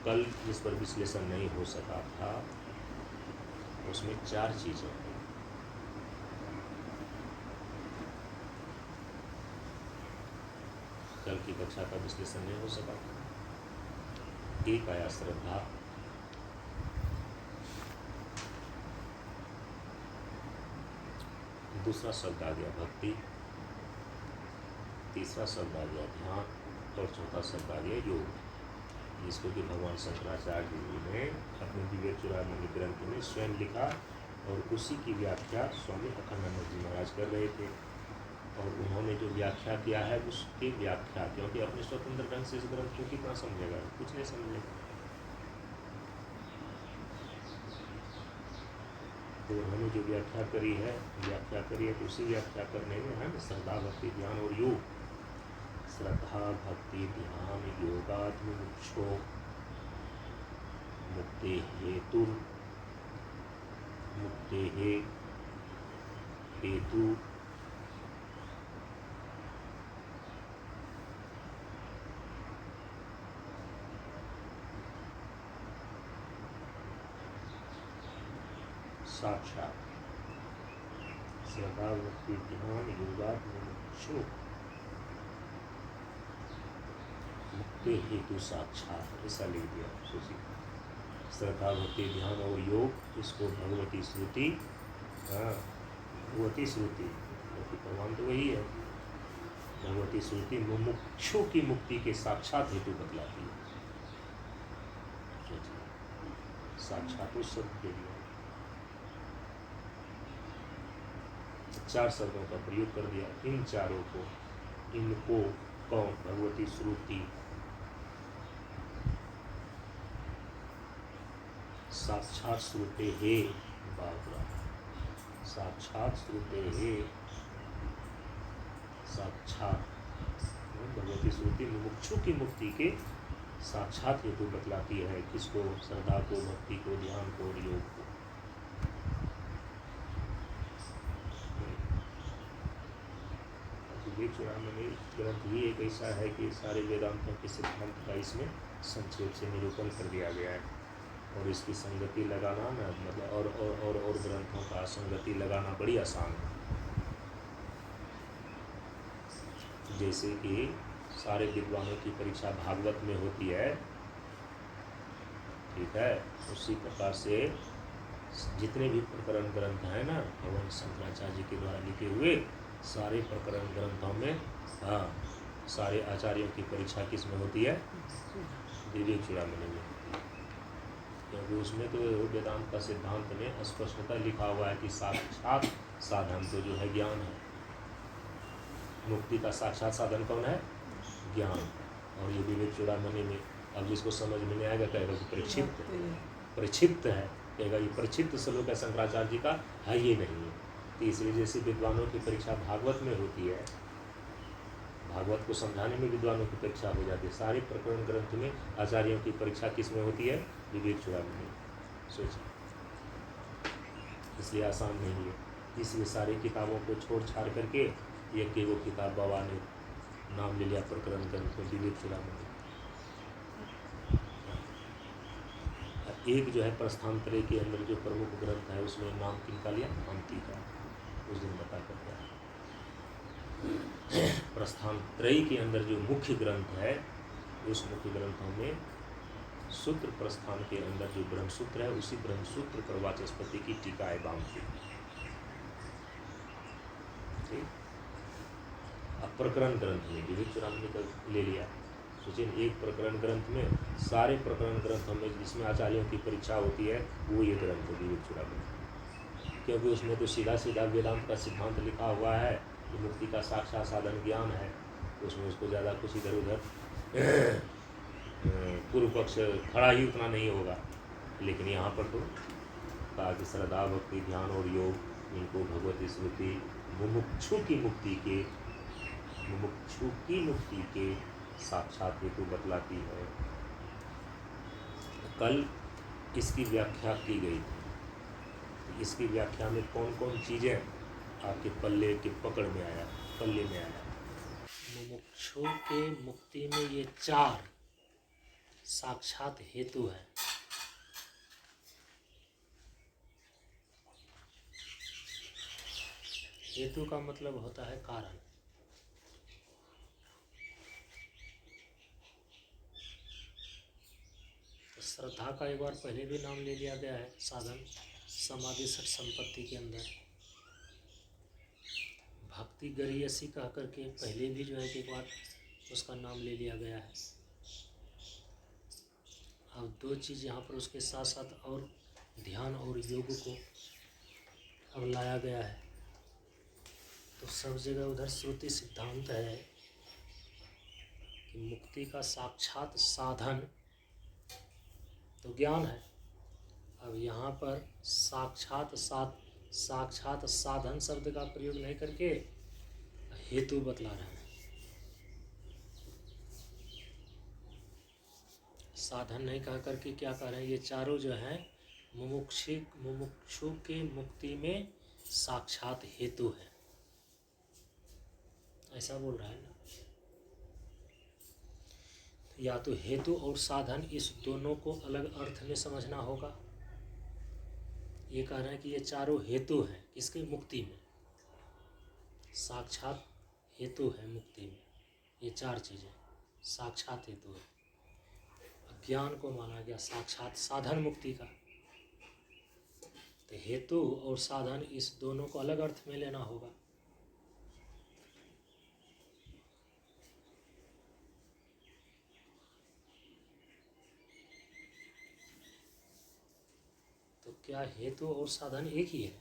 कल जिस पर विश्लेषण नहीं हो सका था उसमें 4 चीज़ें हैं। कल की कक्षा का विश्लेषण नहीं हो सका था। एक आया श्रद्धा, दूसरा शब्द आ गया भक्ति, तीसरा शब्द आ गया ध्यान और चौथा शब्द आ गया योग, जिसको कि भगवान शंकराचार्य जी ने अपने दिव्य चूड़ामणि ग्रंथ में स्वयं लिखा और उसी की व्याख्या स्वामी अखंडानंद जी महाराज कर रहे थे। और उन्होंने जो व्याख्या किया है उसकी व्याख्या, क्योंकि अपने स्वतंत्र ढंग से इस ग्रंथ को कितना समझेगा, कुछ नहीं समझेगा। तो उन्होंने जो व्याख्या करी है तो उसी व्याख्या करने में है श्रद्धा भक्ति ध्यान और योग। श्रद्धा भक्ति ध्यान योगात्मुक्षो मुक्ति हेतु साक्षात। श्रद्धा भक्ति ध्यान योगात्मुक्षो मुक्ति हेतु साक्षात, ऐसा लिख दिया। सोचिए, श्रद्धा भक्ति ध्यान और योग, इसको भगवती श्रुति, भगवती श्रुति क्योंकि भगवान तो वही है, भगवती श्रुति मुमुक्षु की मुक्ति के साक्षात हेतु बतलाती है। सोचिए, साक्षात उस शब्द के लिए 4 शब्दों का प्रयोग कर दिया। इन चारों को, इनको कौन, भगवती श्रुति, साक्षात श्रुते हे, बाबरा साक्षात श्रुते हे, साक्षात भगवती श्रुति मुमुक्षु की मुक्ति के साक्षात हेतु बतलाती है। किसको, श्रद्धा को, भक्ति को, ध्यान को और योग को। विवेक चूड़ामणि ग्रंथ ही एक ऐसा है कि सारे वेदांतों के सिद्धांत का इसमें संक्षेप से निरूपण कर दिया गया है। और इसकी संगति लगाना ना, मतलब और ग्रंथों का संगति लगाना बड़ी आसान है। जैसे कि सारे विद्वानों की परीक्षा भागवत में होती है, ठीक है, उसी प्रकार से जितने भी प्रकरण ग्रंथ हैं ना, भगवान शंकराचार्य जी के द्वारा लिखे हुए सारे प्रकरण ग्रंथों में, सारे आचार्यों की परीक्षा किस में होती है, विवेक चूड़ामणि में। क्योंकि उसमें तो वेदांत का सिद्धांत में स्पष्टता लिखा हुआ है कि साक्षात साधन तो जो है ज्ञान है। मुक्ति का साक्षात साधन कौन है, ज्ञान। और ये विवेक चूड़ामणि में, अब जिसको समझ में नहीं आएगा कहेगा कि प्रक्षिप्त है, कहेगा ये प्रक्षिप्त श्लोक है शंकराचार्य जी का, है ये नहीं है। तो इसलिए जैसे विद्वानों की परीक्षा भागवत में होती है, भागवत को समझाने में विद्वानों की परीक्षा हो जाती है, सारे प्रकरण ग्रंथ में आचार्यों की परीक्षा किस में होती है, विवेक चूड़ामणि। सोचिए, इसलिए आसान नहीं है। इसलिए सारी किताबों को छोड़ छाड़ करके एक वो किताब बाबा ने नाम ले लिया प्रकरण ग्रंथ में, विवेक चूड़ामणि। एक जो है प्रस्थानत्रय के अंदर जो प्रमुख ग्रंथ है उसमें नाम किनका लिया, भांति का, उस दिन बता कर दिया। प्रस्थानत्रय के अंदर जो मुख्य ग्रंथ है, उस मुख्य ग्रंथों में सूत्र प्रस्थान के अंदर जो ब्रह्मसूत्र है, उसी ब्रह्मसूत्र पर वाचस्पति की टीका है भांति। अब प्रकरण ग्रंथ में विवेक चूड़ामणि का ले लिया। सोचिए, एक प्रकरण ग्रंथ में, सारे प्रकरण ग्रंथों में जिसमें आचार्यों की परीक्षा होती है वो ये ग्रंथ है विवेक चूड़ामणि। क्योंकि उसमें तो सीधा सीधा वेदांत का सिद्धांत लिखा हुआ है कि मुक्ति का साक्षात साधन ज्ञान है। तो उसमें उसको ज़्यादा कुछ इधर उधर पूर्व पक्ष खड़ा ही उतना नहीं होगा। लेकिन यहाँ पर तो कहा कि श्रद्धा भक्ति ध्यान और योग, इनको भगवती श्रुति मुमुक्षु की मुक्ति के साक्षात हेतु बतलाती है। कल इसकी व्याख्या की गई थी। इसकी व्याख्या में कौन कौन चीज़ें आपके पल्ले के पकड़ में आया, मुमुक्षु के मुक्ति में ये 4 साक्षात हेतु है। हेतु का मतलब होता है कारण। तो श्रद्धा का एक बार पहले भी नाम ले लिया गया है साधन समाधि षट संपत्ति के अंदर। भक्ति गरीयसी कह करके पहले भी जो है कि एक बार उसका नाम ले लिया गया है। अब दो चीज़ यहाँ पर उसके साथ साथ और ध्यान और योग को अब लाया गया है। तो सब जगह उधर श्रुति सिद्धांत है कि मुक्ति का साक्षात साधन तो ज्ञान है। अब यहाँ पर साक्षात साधन शब्द का प्रयोग नहीं करके हेतु बतला रहे हैं। साधन नहीं कह करके क्या कह रहे हैं, ये चारों जो हैं मुमुक्षु के मुक्ति में साक्षात हेतु है, ऐसा बोल रहा है ना। या तो हेतु और साधन इस दोनों को अलग अर्थ में समझना होगा। ये कह रहे हैं कि ये चारों हेतु हैं किसके, मुक्ति में। साक्षात हेतु है मुक्ति में, ये चार चीज़ें साक्षात हेतु है। ज्ञान को माना गया साक्षात साधन मुक्ति का। तो हेतु और साधन इस दोनों को अलग अर्थ में लेना होगा। तो क्या हेतु और साधन एक ही है?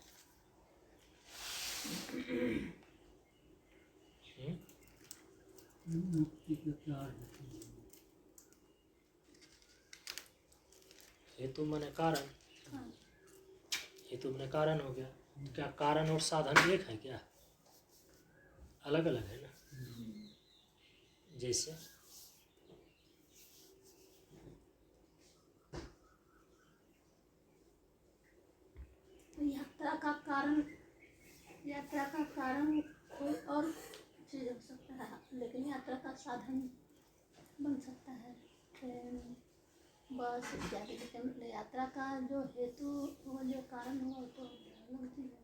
हेतु माने कारण, हेतु माने कारण हो गया। तो क्या कारण और साधन एक है क्या? अलग अलग है ना। जैसे यात्रा का कारण कोई और चीज हो सकता है, लेकिन यात्रा का साधन बन सकता है ट्रेन, बस इत्यादि। लेकिन यात्रा का जो हेतु हो, जो कारण हो, तो अलग चीज है।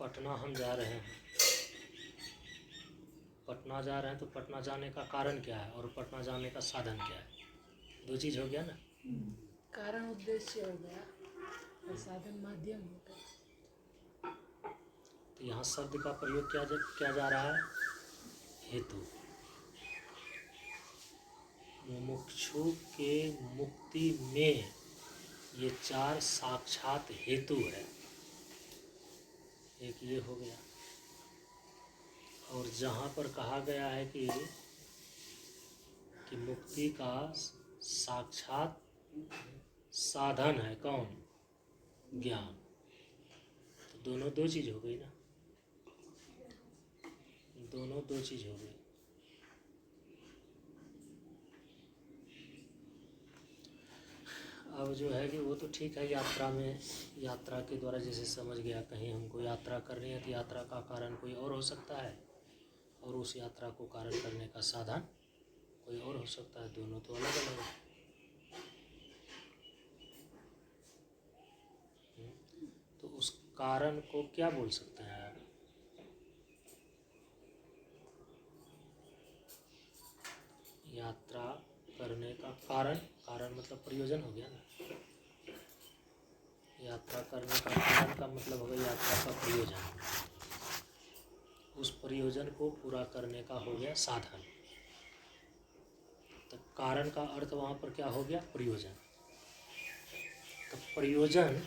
पटना हम जा रहे हैं, पटना जा रहे हैं तो पटना जाने का कारण क्या है और पटना जाने का साधन क्या है? दो चीज हो गया ना। कारण उद्देश्य हो गया और साधन माध्यम हो गया। तो यहाँ शब्द का प्रयोग क्या जा रहा है? हेतु। मुमुक्षु के मुक्ति में ये चार साक्षात हेतु है। एक ये हो गया। और जहाँ पर कहा गया है कि मुक्ति का साक्षात साधन है कौन? ज्ञान। तो दोनों दो चीज हो गई ना, दोनों दो चीज हो गई। अब जो है कि वो तो ठीक है, यात्रा में यात्रा के द्वारा जैसे समझ गया, कहीं हमको यात्रा करनी है तो यात्रा का कारण कोई और हो सकता है और उस यात्रा को कारण करने का साधन कोई और हो सकता है। दोनों तो अलग अलग है। तो उस कारण को क्या बोल सकते हैं आप? यात्रा करने का कारण, कारण मतलब प्रयोजन हो गया ना। यात्रा करने का कारण का मतलब हो गया यात्रा का प्रयोजन। उस प्रयोजन को पूरा करने का हो गया साधन। तो कारण का अर्थ वहाँ पर क्या हो गया? प्रयोजन। तो प्रयोजन,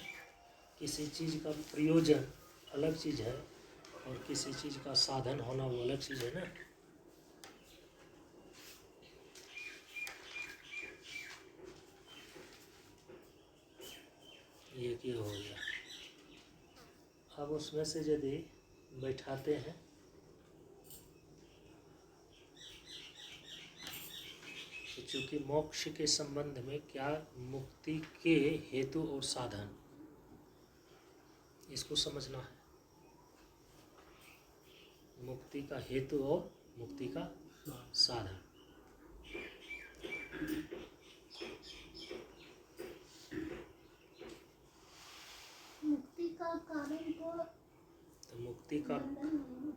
किसी चीज़ का प्रयोजन अलग चीज़ है और किसी चीज़ का साधन होना वो अलग चीज़ है ना। ये हो गया। अब उसमें से यदि बैठाते हैं तो चूँकि मोक्ष के संबंध में क्या मुक्ति के हेतु और साधन, इसको समझना है। मुक्ति का हेतु और मुक्ति का साधन। मुक्ति का कारण तो मुक्ति का बंधन नहीं है।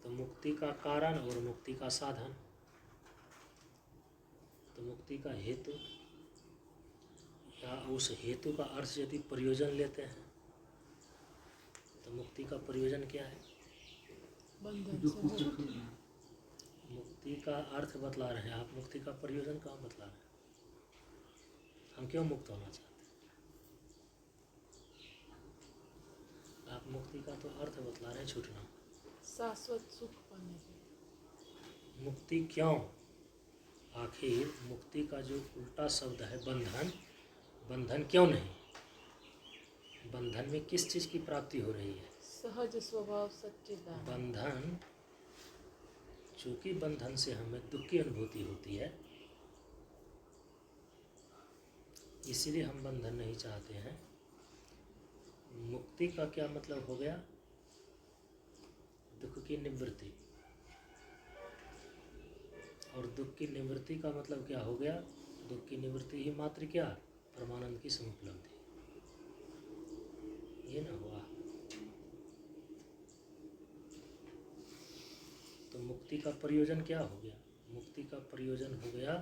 तो मुक्ति का कारण और मुक्ति का साधन। तो मुक्ति का हेतु या उस हेतु का अर्थ यदि प्रयोजन लेते हैं तो मुक्ति का प्रयोजन क्या है? बंधन से मुक्त। मुक्ति का अर्थ बतला रहे हैं आप, मुक्ति का प्रयोजन कहाँ बतला रहे हैं? हम क्यों मुक्त होना चाहते हैं? आप मुक्ति का तो अर्थ बतला रहे हैं छूटना। शाश्वत सुख पाने के लिए। मुक्ति क्यों? आखिर मुक्ति का जो उल्टा शब्द है बंधन, बंधन क्यों नहीं? बंधन में किस चीज़ की प्राप्ति हो रही है? सहज स्वभाव सच्चिदानंद। बंधन, चूंकि बंधन से हमें दुख की अनुभूति होती है, इसीलिए हम बंधन नहीं चाहते हैं। मुक्ति का क्या मतलब हो गया? दुख की निवृत्ति। और दुख की निवृत्ति का मतलब क्या हो गया? दुख की निवृत्ति ही मात्र क्या? परमानंद की समुपलब्धि। ये ना हुआ। तो मुक्ति का प्रयोजन क्या हो गया? मुक्ति का प्रयोजन हो गया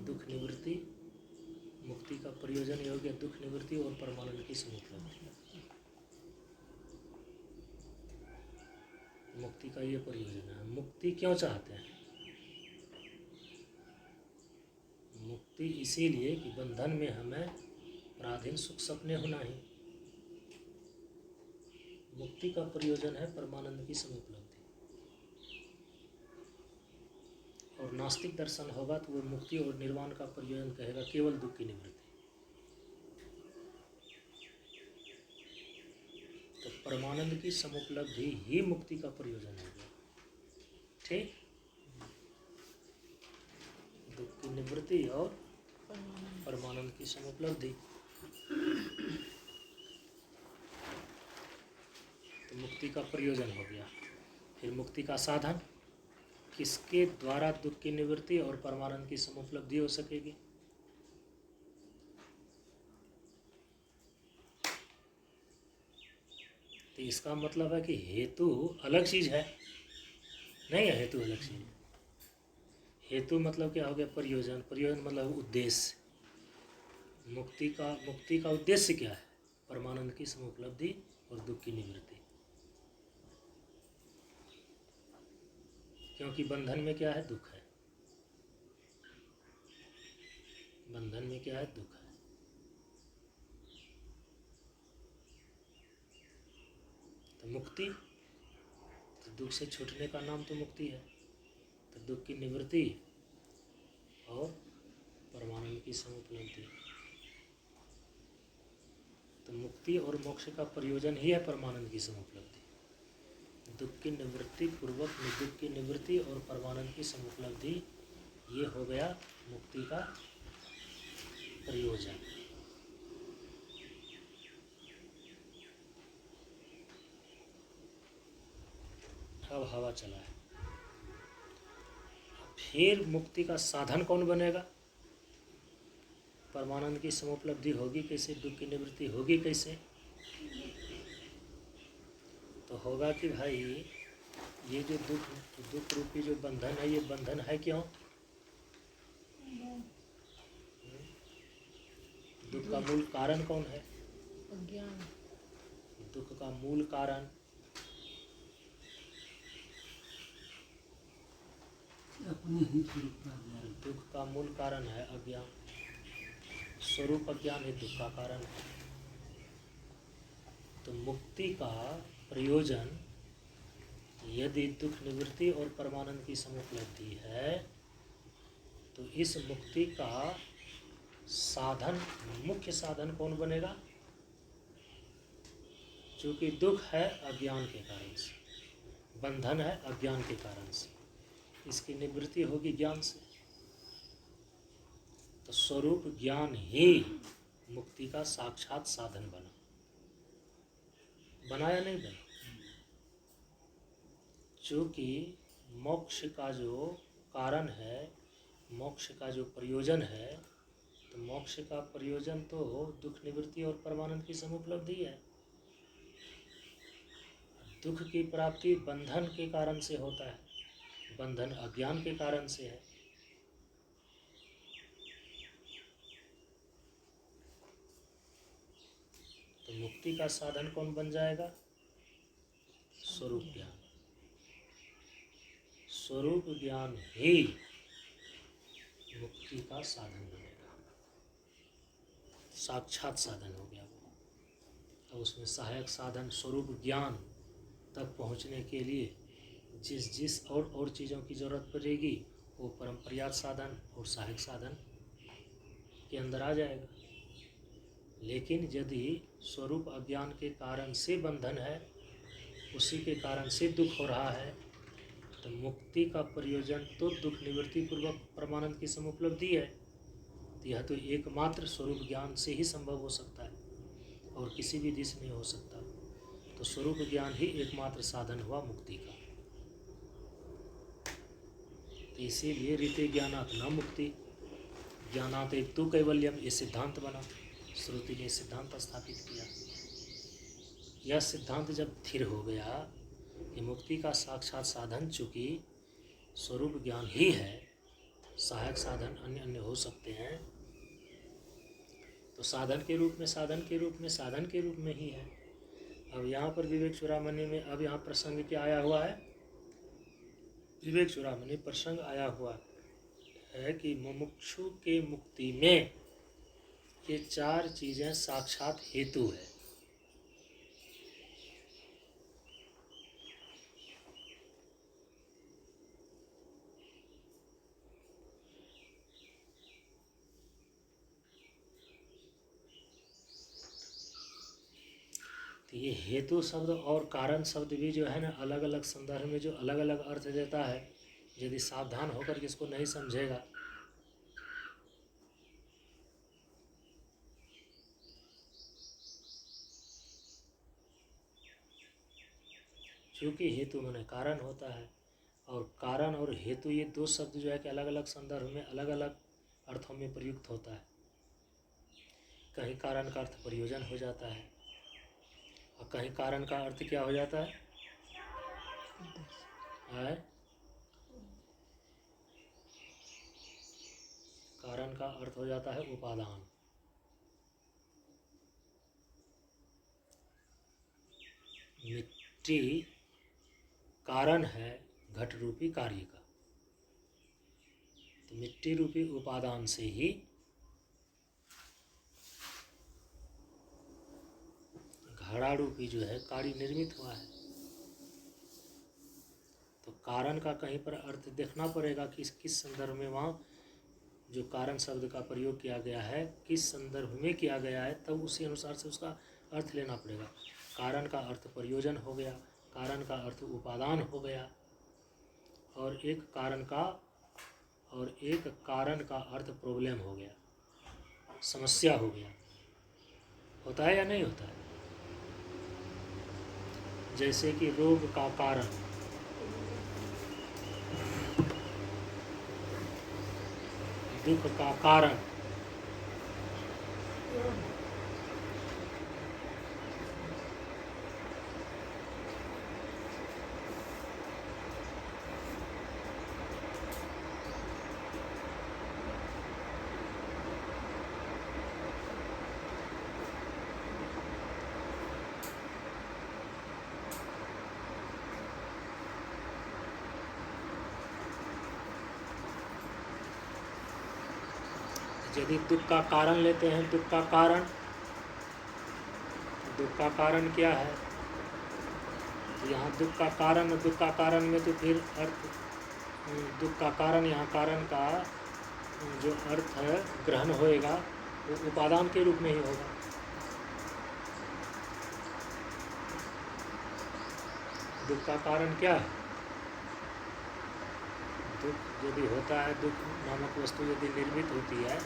दुख निवृत्ति। मुक्ति का प्रयोजन ये हो गया दुख निवृत्ति और परमानंद की समुपलब्धि। मुक्ति का ये प्रयोजन है। मुक्ति क्यों चाहते हैं? मुक्ति इसीलिए कि बंधन में हमें पराधीन सुख सपने होना ही। मुक्ति का प्रयोजन है परमानंद की समुपलब्धि। और नास्तिक दर्शन होगा तो वो मुक्ति और निर्वाण का प्रयोजन कहेगा केवल दुख की निवृत्ति। तो परमानंद की समुपलब्धि ही मुक्ति का प्रयोजन हो गया। ठीक, दुख की निवृत्ति और परमानंद की समुपलब्धि। तो मुक्ति का प्रयोजन हो गया। फिर मुक्ति का साधन, किसके द्वारा दुख की निवृत्ति और परमानंद की समुपलब्धि हो सकेगी? तो इसका मतलब है कि हेतु अलग चीज है, नहीं है? हेतु अलग चीज है। हेतु मतलब क्या हो गया? प्रयोजन। प्रयोजन मतलब उद्देश्य। मुक्ति का उद्देश्य क्या है? परमानंद की समुपलब्धि और दुख की निवृत्ति। क्योंकि बंधन में क्या है? दुख है। बंधन में क्या है? दुख है। तो मुक्ति, तो दुख से छूटने का नाम तो मुक्ति है। तो दुख की निवृत्ति और परमानंद की समुपलब्धि। तो मुक्ति और मोक्ष का प्रयोजन ही है परमानंद की समुपलब्धि। दुख की निवृत्ति पूर्वक दुख की निवृत्ति और परमानंद की समुपलब्धि, ये हो गया मुक्ति का प्रयोजन। अब हवा चला है। फिर मुक्ति का साधन कौन बनेगा? परमानंद की समुपलब्धि होगी कैसे? दुख की निवृत्ति होगी कैसे? तो होगा कि भाई ये जो दुख रूपी जो बंधन है, ये बंधन है क्यों? दुख का मूल कारण कौन है? अज्ञान। दुख का मूल कारण दुख का मूल कारण है अज्ञान। स्वरूप अज्ञान ही दुख का कारण है। तो मुक्ति का प्रयोजन यदि दुख निवृत्ति और परमानंद की समुपलब्धि है, तो इस मुक्ति का साधन, मुख्य साधन कौन बनेगा? चूँकि दुख है अज्ञान के कारण से, बंधन है अज्ञान के कारण से, इसकी निवृत्ति होगी ज्ञान से। तो स्वरूप ज्ञान ही मुक्ति का साक्षात साधन बनाया नहीं बना? चूँकि मोक्ष का जो कारण है, मोक्ष का जो प्रयोजन है, तो मोक्ष का प्रयोजन तो दुख निवृत्ति और परमानंद की समुपलब्धि है। दुख की प्राप्ति बंधन के कारण से होता है, बंधन अज्ञान के कारण से है। तो मुक्ति का साधन कौन बन जाएगा? स्वरूप ज्ञान। स्वरूप ज्ञान ही मुक्ति का साधन बनेगा, साक्षात साधन हो गया वो। अब उसमें सहायक साधन स्वरूप ज्ञान तक पहुंचने के लिए जिस जिस और चीज़ों की जरूरत पड़ेगी वो परम पर्याप्त साधन और सहायक साधन के अंदर आ जाएगा। लेकिन यदि स्वरूप अज्ञान के कारण से बंधन है, उसी के कारण से दुख हो रहा है, तो मुक्ति का प्रयोजन तो दुख निवृत्ति पूर्वक परमानंद की समुपलब्धि है। तो यह तो एकमात्र स्वरूप ज्ञान से ही संभव हो सकता है और किसी भी दिशा नहीं हो सकता। तो स्वरूप ज्ञान ही एकमात्र साधन हुआ मुक्ति का। तो इसीलिए रीते ज्ञानात् न मुक्ति, ज्ञानात् एक तो कैवल्यम, ये सिद्धांत बना। श्रुति ने सिद्धांत स्थापित किया। यह सिद्धांत जब स्थिर हो गया कि मुक्ति का साक्षात साधन चूँकि स्वरूप ज्ञान ही है, सहायक साधन अन्य अन्य हो सकते हैं, तो साधन के रूप में ही है। अब यहाँ पर विवेक चूड़ामणि में अब यहाँ प्रसंग क्या आया हुआ है? विवेक चूड़ामणि प्रसंग आया हुआ है कि मुमुक्षु के मुक्ति में ये 4 चीज़ें साक्षात हेतु है। तो ये हेतु शब्द और कारण शब्द भी जो है ना, अलग अलग संदर्भ में जो अलग अलग अर्थ देता है, यदि सावधान होकर के इसको नहीं समझेगा क्योंकि हेतु माने कारण होता है, और कारण और हेतु ये 2 शब्द जो है कि अलग अलग संदर्भ में अलग अलग अर्थों में प्रयुक्त होता है। कहीं कारण का अर्थ प्रयोजन हो जाता है और कहीं कारण का अर्थ क्या हो जाता है? कारण का अर्थ हो जाता है उपादान। मिट्टी कारण है घट रूपी कार्य का, तो मिट्टी रूपी उपादान से ही घड़ा रूपी जो है कार्य निर्मित हुआ है। तो कारण का कहीं पर अर्थ देखना पड़ेगा कि किस संदर्भ में वहाँ जो कारण शब्द का प्रयोग किया गया है किस संदर्भ में किया गया है, तब उसी अनुसार से उसका अर्थ लेना पड़ेगा। कारण का अर्थ प्रयोजन हो गया, कारण का अर्थ उपादान हो गया, और एक कारण का अर्थ प्रॉब्लम हो गया, समस्या हो गया। होता है या नहीं होता है? जैसे कि रोग का कारण, दुख का कारण, यदि दुख का कारण लेते हैं, दुख का कारण क्या है? तो यहाँ दुख का कारण में तो फिर अर्थ दुख का कारण, यहाँ कारण का जो अर्थ ग्रहण होएगा वो उपादान के रूप में ही होगा। दुख का कारण क्या है? दुख यदि होता है, दुख नामक वस्तु यदि निर्मित होती है,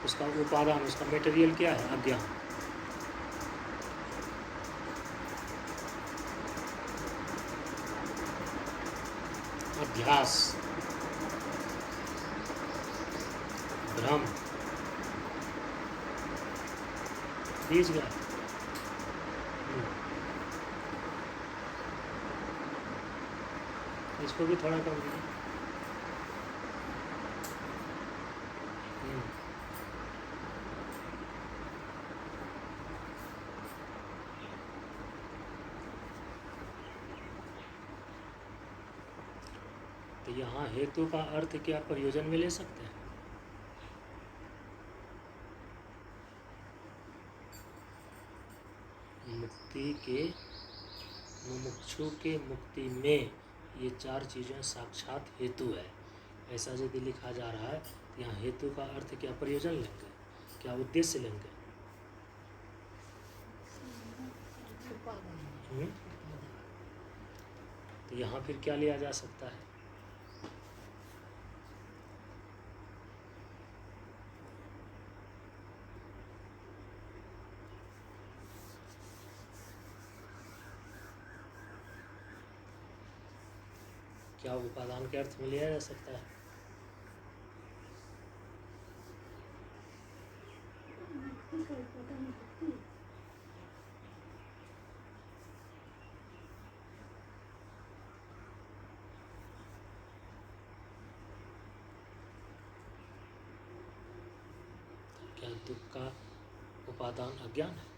उसका उपादान, उसका मटेरियल क्या है? अज्ञान। अध्यास, भ्रम, बीज गया। इसको भी थोड़ा कम कीजिए। तो यहाँ हेतु का अर्थ क्या प्रयोजन में ले सकते हैं? मुक्ति के, मुमुक्षु के मुक्ति में ये चार चीज़ें साक्षात हेतु है, ऐसा यदि लिखा जा रहा है तो यहाँ हेतु का अर्थ क्या प्रयोजन लेंगे, क्या उद्देश्य लेंगे? उपादान। तो यहाँ फिर क्या लिया जा सकता है? क्या उपादान के अर्थ में लिया जा सकता है? मुक्ति का उपादान मुक्ति। क्या दुख का उपादान अज्ञान है?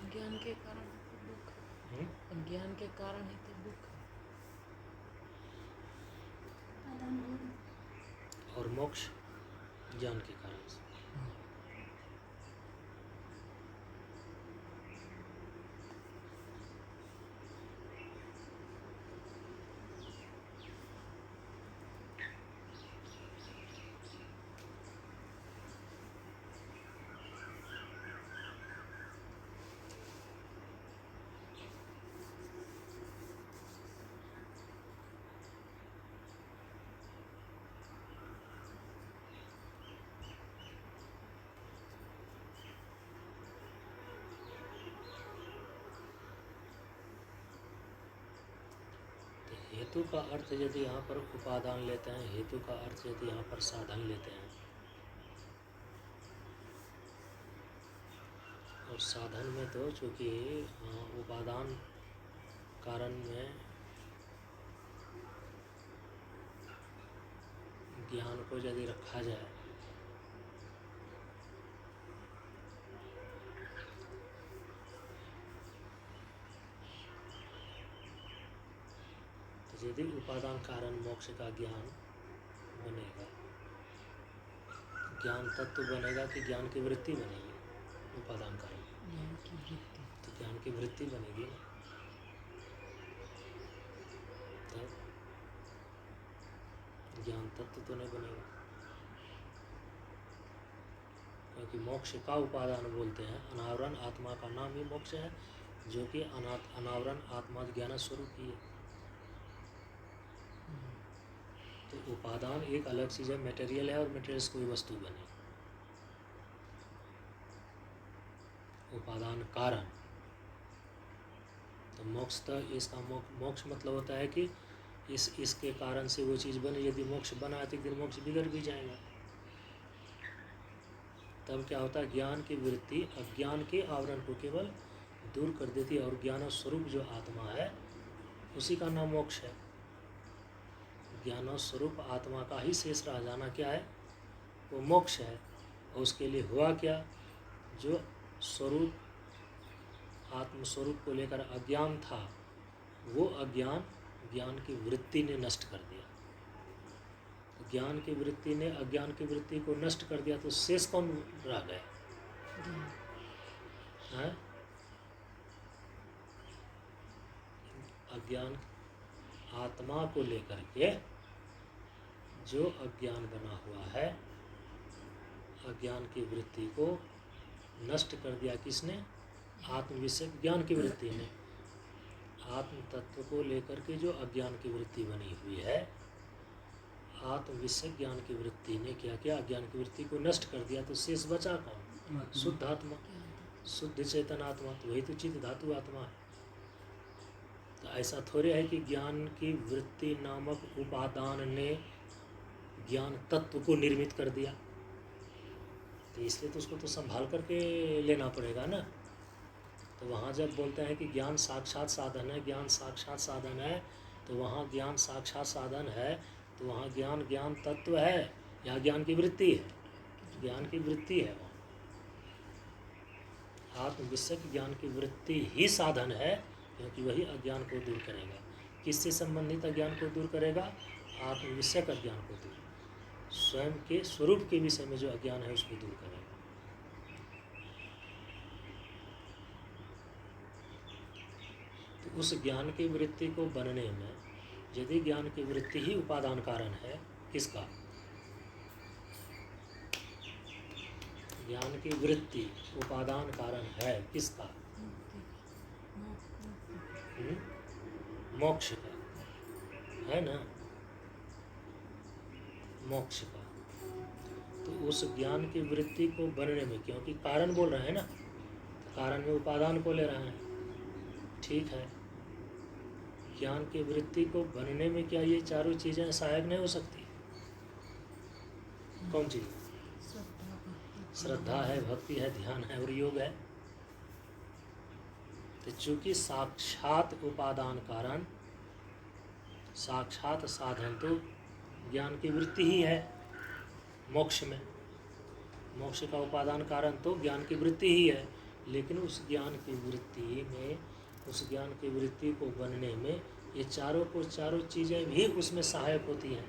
अज्ञान के कारण ही तो दुख है। अज्ञान के कारण ही तो दुख है। उपादान नहीं। और मोक्ष ज्ञान के कारण से। हेतु का अर्थ यदि यहाँ पर उपादान लेते हैं, हेतु का अर्थ यदि यहाँ पर साधन लेते हैं, और साधन में तो चूँकि उपादान कारण में ज्ञान को यदि रखा जाए तो यदि उपादान कारण मोक्ष का ज्ञान बनेगा, ज्ञान तत्व बनेगा कि ज्ञान की वृत्ति बनेगी? उपादान कारण ज्ञान की वृत्ति। तो ज्ञान की वृत्ति बनेगी ना, तब ज्ञान तत्व तो नहीं बनेगा। क्योंकि मोक्ष का उपादान बोलते हैं, अनावरण आत्मा का नाम ही मोक्ष है, जो कि अनावरण आत्मा ज्ञान स्वरूप ही है। तो उपादान एक अलग चीज़ है, मटेरियल है, और मटेरियल से कोई वस्तु बने। उपादान कारण, तो मोक्ष तो इसका मोक्ष मतलब होता है कि इसके कारण से वो चीज़ बने। यदि मोक्ष बना है तो एक दिन मोक्ष बिगड़ भी जाएगा। तब क्या होता है, ज्ञान की वृत्ति अज्ञान के आवरण को केवल दूर कर देती है, और ज्ञान स्वरूप जो आत्मा है उसी का नाम मोक्ष है। ज्ञान स्वरूप आत्मा का ही शेष रह जाना क्या है, वो मोक्ष है। और उसके लिए हुआ क्या, जो स्वरूप आत्मस्वरूप को लेकर अज्ञान था, वो अज्ञान ज्ञान की वृत्ति ने नष्ट कर दिया। ज्ञान की वृत्ति ने अज्ञान की वृत्ति को नष्ट कर दिया, तो शेष कौन रह गए? हैं? अज्ञान, आत्मा को लेकर के जो अज्ञान बना हुआ है, अज्ञान की वृत्ति को नष्ट कर दिया किसने? आत्मविषय ज्ञान की वृत्ति ने। आत्म तत्व को लेकर के जो अज्ञान की वृत्ति बनी हुई है, आत्मविषय ज्ञान की वृत्ति ने क्या किया, अज्ञान की वृत्ति को नष्ट कर दिया। तो शेष बचा कौन? शुद्ध आत्मा। शुद्ध चेतन आत्मा, तो वही तो चित्त धातु आत्मा है। तो ऐसा थोड़े है कि ज्ञान की वृत्ति नामक उपादान ने ज्ञान तत्व को निर्मित कर दिया। तो इसलिए तो उसको तो संभाल करके लेना पड़ेगा ना। तो वहाँ जब बोलते हैं कि ज्ञान साक्षात साधन है, ज्ञान साक्षात साधन है, तो वहाँ ज्ञान साक्षात साधन है, तो वहाँ ज्ञान ज्ञान तत्व है या ज्ञान की वृत्ति है? ज्ञान की वृत्ति है वहाँ। आत्मविषयक ज्ञान की वृत्ति ही साधन है, क्योंकि वही अज्ञान को दूर करेगा। किससे संबंधित अज्ञान को दूर करेगा? आत्मविषयक अज्ञान को दूर, स्वयं के स्वरूप के विषय में जो अज्ञान है उसको दूर करेगा। तो उस ज्ञान की वृत्ति को बनने में, यदि ज्ञान की वृत्ति ही उपादान कारण है, किसका? ज्ञान की वृत्ति उपादान कारण है किसका? मोक्ष का, है ना, मोक्ष का। तो उस ज्ञान की वृत्ति को बनने में, क्योंकि कारण बोल रहे हैं ना, तो कारण में उपादान को ले रहे हैं, ठीक है। ज्ञान की वृत्ति को बनने में क्या ये चारों चीज़ें सहायक नहीं हो सकती? कौन चीज़? श्रद्धा है, भक्ति है, ध्यान है और योग है। तो चूंकि साक्षात उपादान कारण, साक्षात साधन तो ज्ञान की वृत्ति ही है मोक्ष में। मोक्ष का उपादान कारण तो ज्ञान की वृत्ति ही है, लेकिन उस ज्ञान की वृत्ति में, उस ज्ञान की वृत्ति को बनने में ये चारों चीज़ें भी उसमें सहायक होती हैं।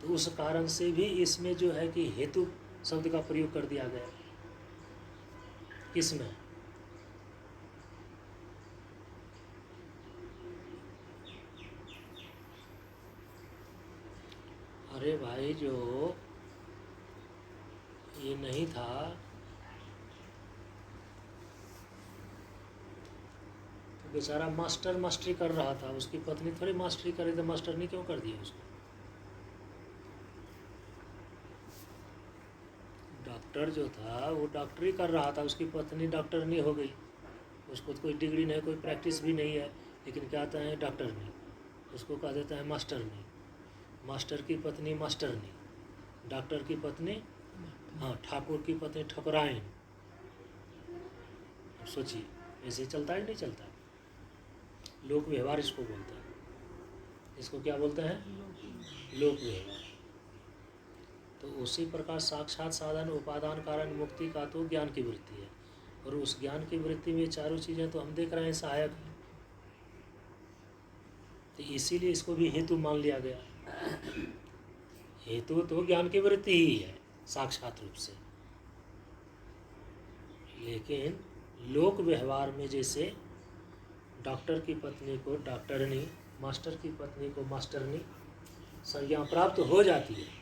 तो उस कारण से भी इसमें जो है कि हेतु शब्द का प्रयोग कर दिया गया। किसमें? अरे भाई, जो ये नहीं था, तो बेचारा मास्टरी कर रहा था, उसकी पत्नी थोड़ी मास्टरी करे, तो मास्टर नहीं क्यों कर दिया उसको? डॉक्टर जो था वो डॉक्टरी कर रहा था, उसकी पत्नी डॉक्टर नहीं हो गई, उसको तो कोई डिग्री नहीं, कोई प्रैक्टिस भी नहीं है, लेकिन क्या कहते हैं डॉक्टर नहीं, उसको कह देता है मास्टर नहीं। मास्टर की पत्नी मास्टर नहीं, डॉक्टर की पत्नी, हाँ, ठाकुर की पत्नी ठकुराइन। सोचिए, ऐसे चलता है नहीं चलता? लोक व्यवहार इसको बोलता है। इसको क्या बोलते हैं? लोक व्यवहार। तो उसी प्रकार साक्षात साधन उपादान कारण मुक्ति का तो ज्ञान की वृत्ति है, और उस ज्ञान की वृत्ति में चारों चीज़ें तो हम देख रहे हैं सहायक है। तो इसीलिए इसको भी हेतु मान लिया गया। हेतु तो ज्ञान की वृत्ति ही है साक्षात रूप से, लेकिन लोक व्यवहार में जैसे डॉक्टर की पत्नी को डॉक्टरनी, मास्टर की पत्नी को मास्टरनी संज्ञा प्राप्त हो जाती है।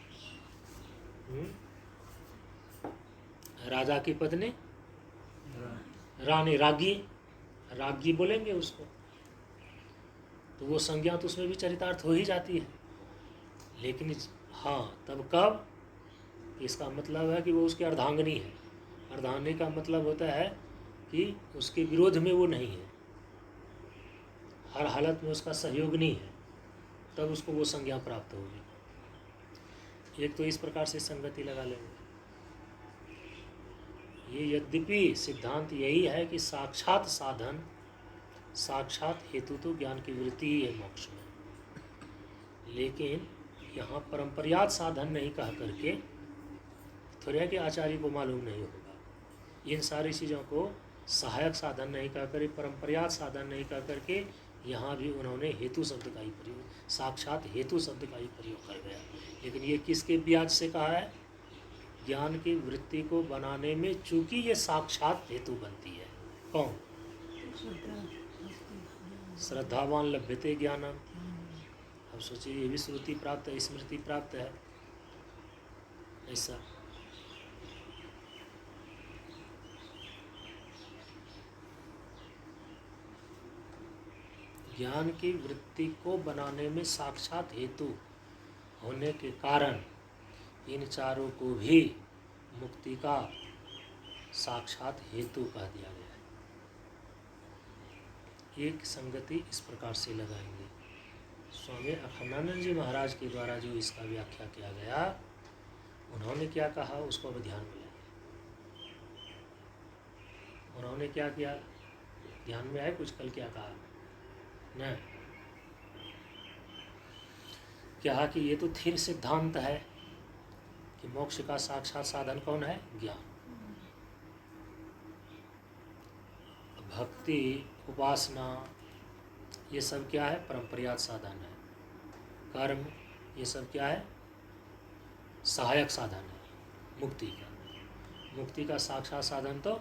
राजा की पत्नी रानी, राज्ञी बोलेंगे उसको, तो वो संज्ञा तो उसमें भी चरितार्थ हो ही जाती है। लेकिन हाँ, तब कब? इसका मतलब है कि वो उसकी अर्धांगिनी है। अर्धांगिनी का मतलब होता है कि उसके विरोध में वो नहीं है, हर हालत में उसका सहयोगनी है, तब उसको वो संज्ञा प्राप्त होगी। एक तो इस प्रकार से संगति लगा लेंगे। ये यद्यपि सिद्धांत यही है कि साक्षात साधन, साक्षात हेतु तो ज्ञान की वृत्ति ही है मोक्ष में, लेकिन यहाँ परंपरागत साधन नहीं कह करके, थोड़ा कि आचार्य को मालूम नहीं होगा, इन सारी चीज़ों को सहायक साधन नहीं कह कर, परंपरागत साधन नहीं कह करके यहाँ भी उन्होंने हेतु शब्द का ही प्रयोग, साक्षात हेतु शब्द का ही प्रयोग कर गया। लेकिन ये किसके ब्याज से कहा है? ज्ञान की वृत्ति को बनाने में, चूंकि ये साक्षात हेतु बनती है। कौन? श्रद्धावान लभ्यते ज्ञानम। अब सोचिए, ये भी श्रुति प्राप्त है, स्मृति प्राप्त है, ऐसा। ज्ञान की वृत्ति को बनाने में साक्षात हेतु होने के कारण इन चारों को भी मुक्ति का साक्षात हेतु कह दिया गया है। एक संगति इस प्रकार से लगाएंगे। स्वामी अखंडानंद जी महाराज के द्वारा जो इसका व्याख्या किया गया, उन्होंने क्या कहा उसको अब ध्यान में लाइए। उन्होंने क्या किया, ध्यान में आए कुछ, कल क्या कहा न, क्या कि ये तो थिर सिद्धांत है कि मोक्ष का साक्षात साधन कौन है, ज्ञान। भक्ति, उपासना, ये सब क्या है, परंपरागत साधन है। कर्म, ये सब क्या है, सहायक साधन है मुक्ति का। मुक्ति का साक्षात साधन तो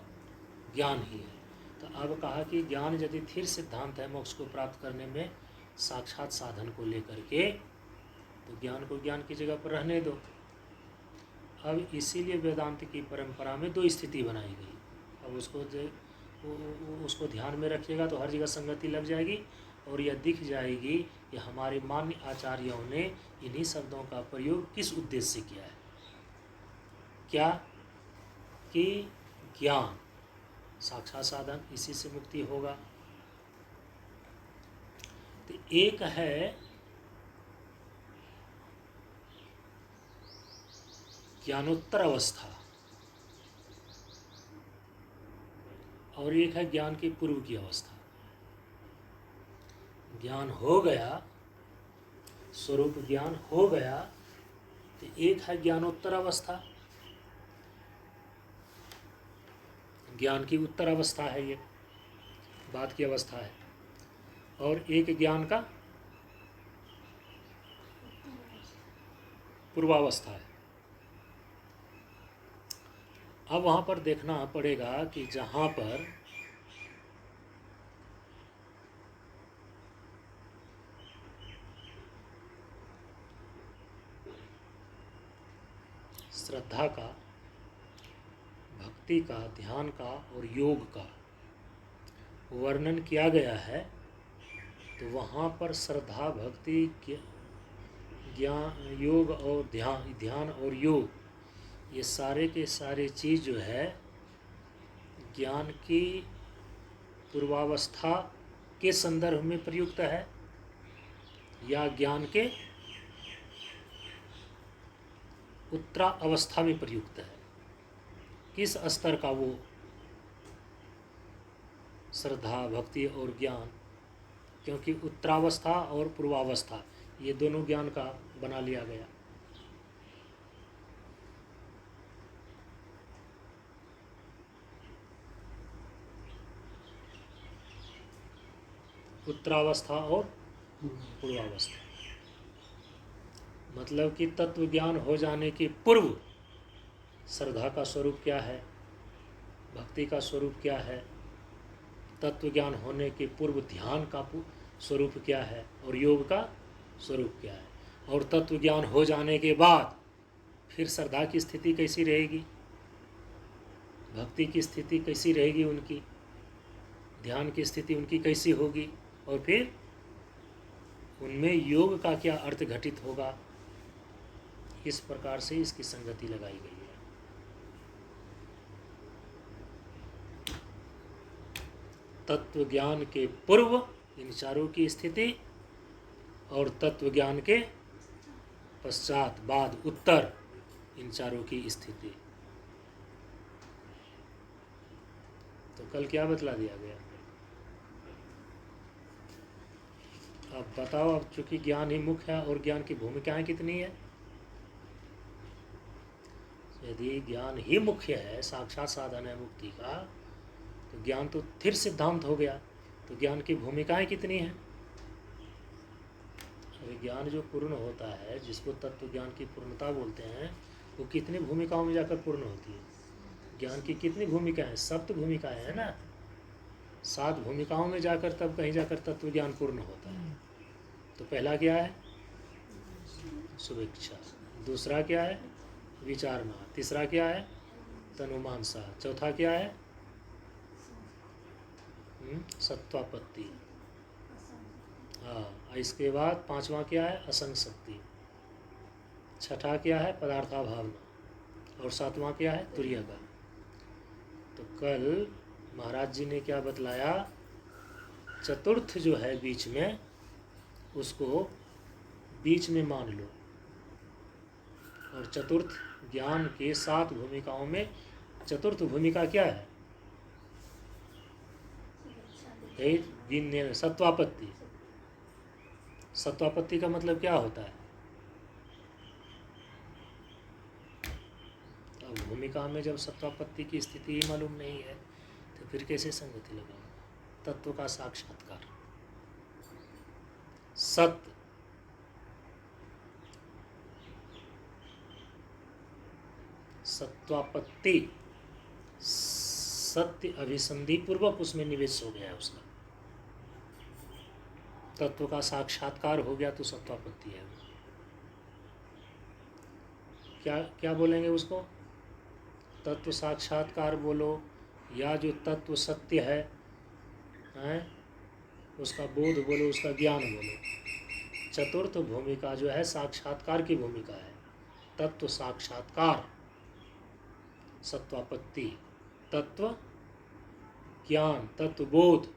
ज्ञान ही है। तो अब कहा कि ज्ञान यदि थिर सिद्धांत है मोक्ष को प्राप्त करने में साक्षात साधन को लेकर के, तो ज्ञान को ज्ञान की जगह पर रहने दो। अब इसीलिए वेदांत की परंपरा में दो स्थिति बनाई गई। अब उसको ध्यान में रखिएगा तो हर जगह संगति लग जाएगी और यह दिख जाएगी कि हमारे मान्य आचार्यों ने इन्हीं शब्दों का प्रयोग किस उद्देश्य से किया है। क्या कि ज्ञान साक्षात साधन, इसी से मुक्ति होगा। तो एक है ज्ञानोत्तर अवस्था और एक है ज्ञान की पूर्व की अवस्था। ज्ञान हो गया, स्वरूप ज्ञान हो गया, तो एक है ज्ञानोत्तर अवस्था, ज्ञान की उत्तर अवस्था है, ये बाद की अवस्था है। और एक ज्ञान का पूर्वावस्था है। अब वहाँ पर देखना पड़ेगा कि जहाँ पर श्रद्धा का, भक्ति का, ध्यान का और योग का वर्णन किया गया है, तो वहाँ पर श्रद्धा, भक्ति, ज्ञान, योग और ध्यान और योग, ये सारे के सारे चीज़ जो है ज्ञान की पूर्वावस्था के संदर्भ में प्रयुक्त है या ज्ञान के उत्तरा अवस्था में प्रयुक्त है। किस स्तर का वो श्रद्धा, भक्ति और ज्ञान, क्योंकि उत्तरावस्था और पूर्वावस्था ये दोनों ज्ञान का बना लिया गया। उत्तरावस्था और पूर्वावस्था मतलब कि तत्व ज्ञान हो जाने के पूर्व श्रद्धा का स्वरूप क्या है, भक्ति का स्वरूप क्या है, तत्व ज्ञान होने के पूर्व ध्यान का स्वरूप क्या है और योग का स्वरूप क्या है, और तत्व ज्ञान हो जाने के बाद फिर श्रद्धा की स्थिति कैसी रहेगी, भक्ति की स्थिति कैसी रहेगी उनकी, ध्यान की स्थिति उनकी कैसी होगी, और फिर उनमें योग का क्या अर्थ घटित होगा। इस प्रकार से इसकी संगति लगाई गई है। तत्व ज्ञान के पूर्व इन चारों की स्थिति और तत्व ज्ञान के पश्चात बाद उत्तर इन चारों की स्थिति। तो कल क्या बतला दिया गया, अब बताओ। अब चूंकि ज्ञान ही मुख्य है और ज्ञान की भूमिकाएं कितनी है। यदि ज्ञान ही मुख्य है, साक्षात साधन है मुक्ति का, तो ज्ञान तो स्थिर सिद्धांत हो गया, तो ज्ञान की भूमिकाएं कितनी हैं। ज्ञान जो पूर्ण होता है, जिसको तत्व ज्ञान की पूर्णता बोलते हैं, वो कितनी भूमिकाओं में जाकर पूर्ण होती है। ज्ञान की कितनी भूमिकाएं, सप्त भूमिकाएं हैं ना, 7 भूमिकाओं में जाकर तब कहीं जाकर तत्व ज्ञान पूर्ण होता है। तो पहला क्या है, शुभेच्छा, दूसरा क्या है, विचारणा, तीसरा क्या है, तनुमानसा, चौथा क्या है, सत्वापत्ति, हाँ, इसके बाद 5वां क्या है, असंग शक्ति, छठा क्या है, पदार्था भावना, और 7वां क्या है, तुरीय का। तो कल महाराज जी ने क्या बतलाया, चतुर्थ जो है बीच में, उसको बीच में मान लो। और चतुर्थ ज्ञान के 7 भूमिकाओं में चतुर्थ भूमिका क्या है? गिनने, सत्वापत्ति। सत्वापत्ति का मतलब क्या होता है? अब भूमिका में जब सत्वापत्ति की स्थिति ही मालूम नहीं है तो फिर कैसे संगति लगाओ? तत्व का साक्षात्कार। सत्य, सत्वापत्ति, सत्य अभिसंधि पूर्वक उसमें निवेश हो गया है उसका। तत्व का साक्षात्कार हो गया तो सत्वापत्ति है। क्या क्या बोलेंगे उसको? तत्व साक्षात्कार बोलो, या जो तत्व सत्य है उसका बोध बोलो, उसका ज्ञान बोलो। चतुर्थ भूमिका जो है साक्षात्कार की भूमिका है। तत्व साक्षात्कार, सत्वापत्ति, तत्व ज्ञान, तत्व बोध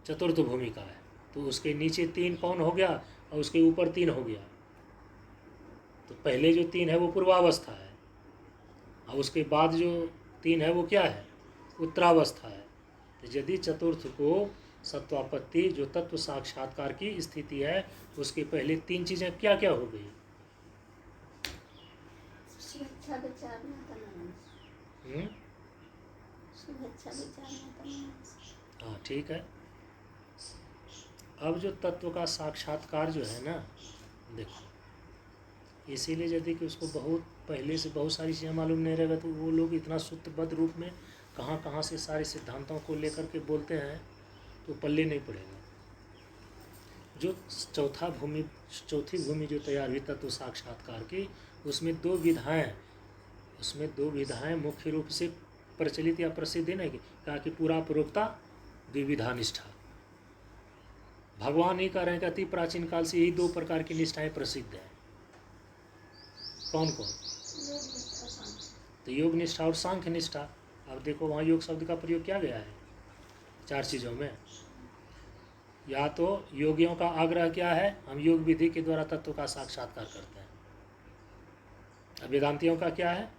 चतुर्थ भूमिका है। तो उसके नीचे 3 कौन हो गया और उसके ऊपर 3 हो गया। तो पहले जो 3 है वो पूर्वावस्था है, और उसके बाद जो 3 है वो क्या है? उत्तरावस्था है। तो यदि चतुर्थ को सत्वापत्ति जो तत्व साक्षात्कार की स्थिति है, उसके पहले 3 चीज़ें क्या क्या हो गई? शुभेच्छा विचारना तनाव। शुभेच्छा विचारना तनाव। हाँ ठीक है। अब जो तत्व का साक्षात्कार जो है ना, देखो, इसीलिए यदि कि उसको बहुत पहले से बहुत सारी चीज़ें मालूम नहीं रहेगा तो वो लोग इतना शुद्धबद्ध रूप में कहाँ कहाँ से सारे सिद्धांतों को लेकर के बोलते हैं तो पल्ले नहीं पड़ेगा। जो चौथी भूमि जो तैयार हुई तत्व साक्षात्कार की, उसमें 2 विधाएं मुख्य रूप से प्रचलित या प्रसिद्ध है ना, कहा कि पूरा पूर्वकता, द्विविधा निष्ठा। भगवान ही कह रहे हैं कि अति प्राचीन काल से यही 2 प्रकार की निष्ठाएं प्रसिद्ध है। कौन कौन? तो योग निष्ठा और सांख्य निष्ठा। अब देखो वहाँ योग शब्द का प्रयोग क्या गया है 4 चीज़ों में। या तो योगियों का आग्रह क्या है, हम योग विधि के द्वारा तत्व का साक्षात्कार करते हैं। अब वेदांतियों का क्या है?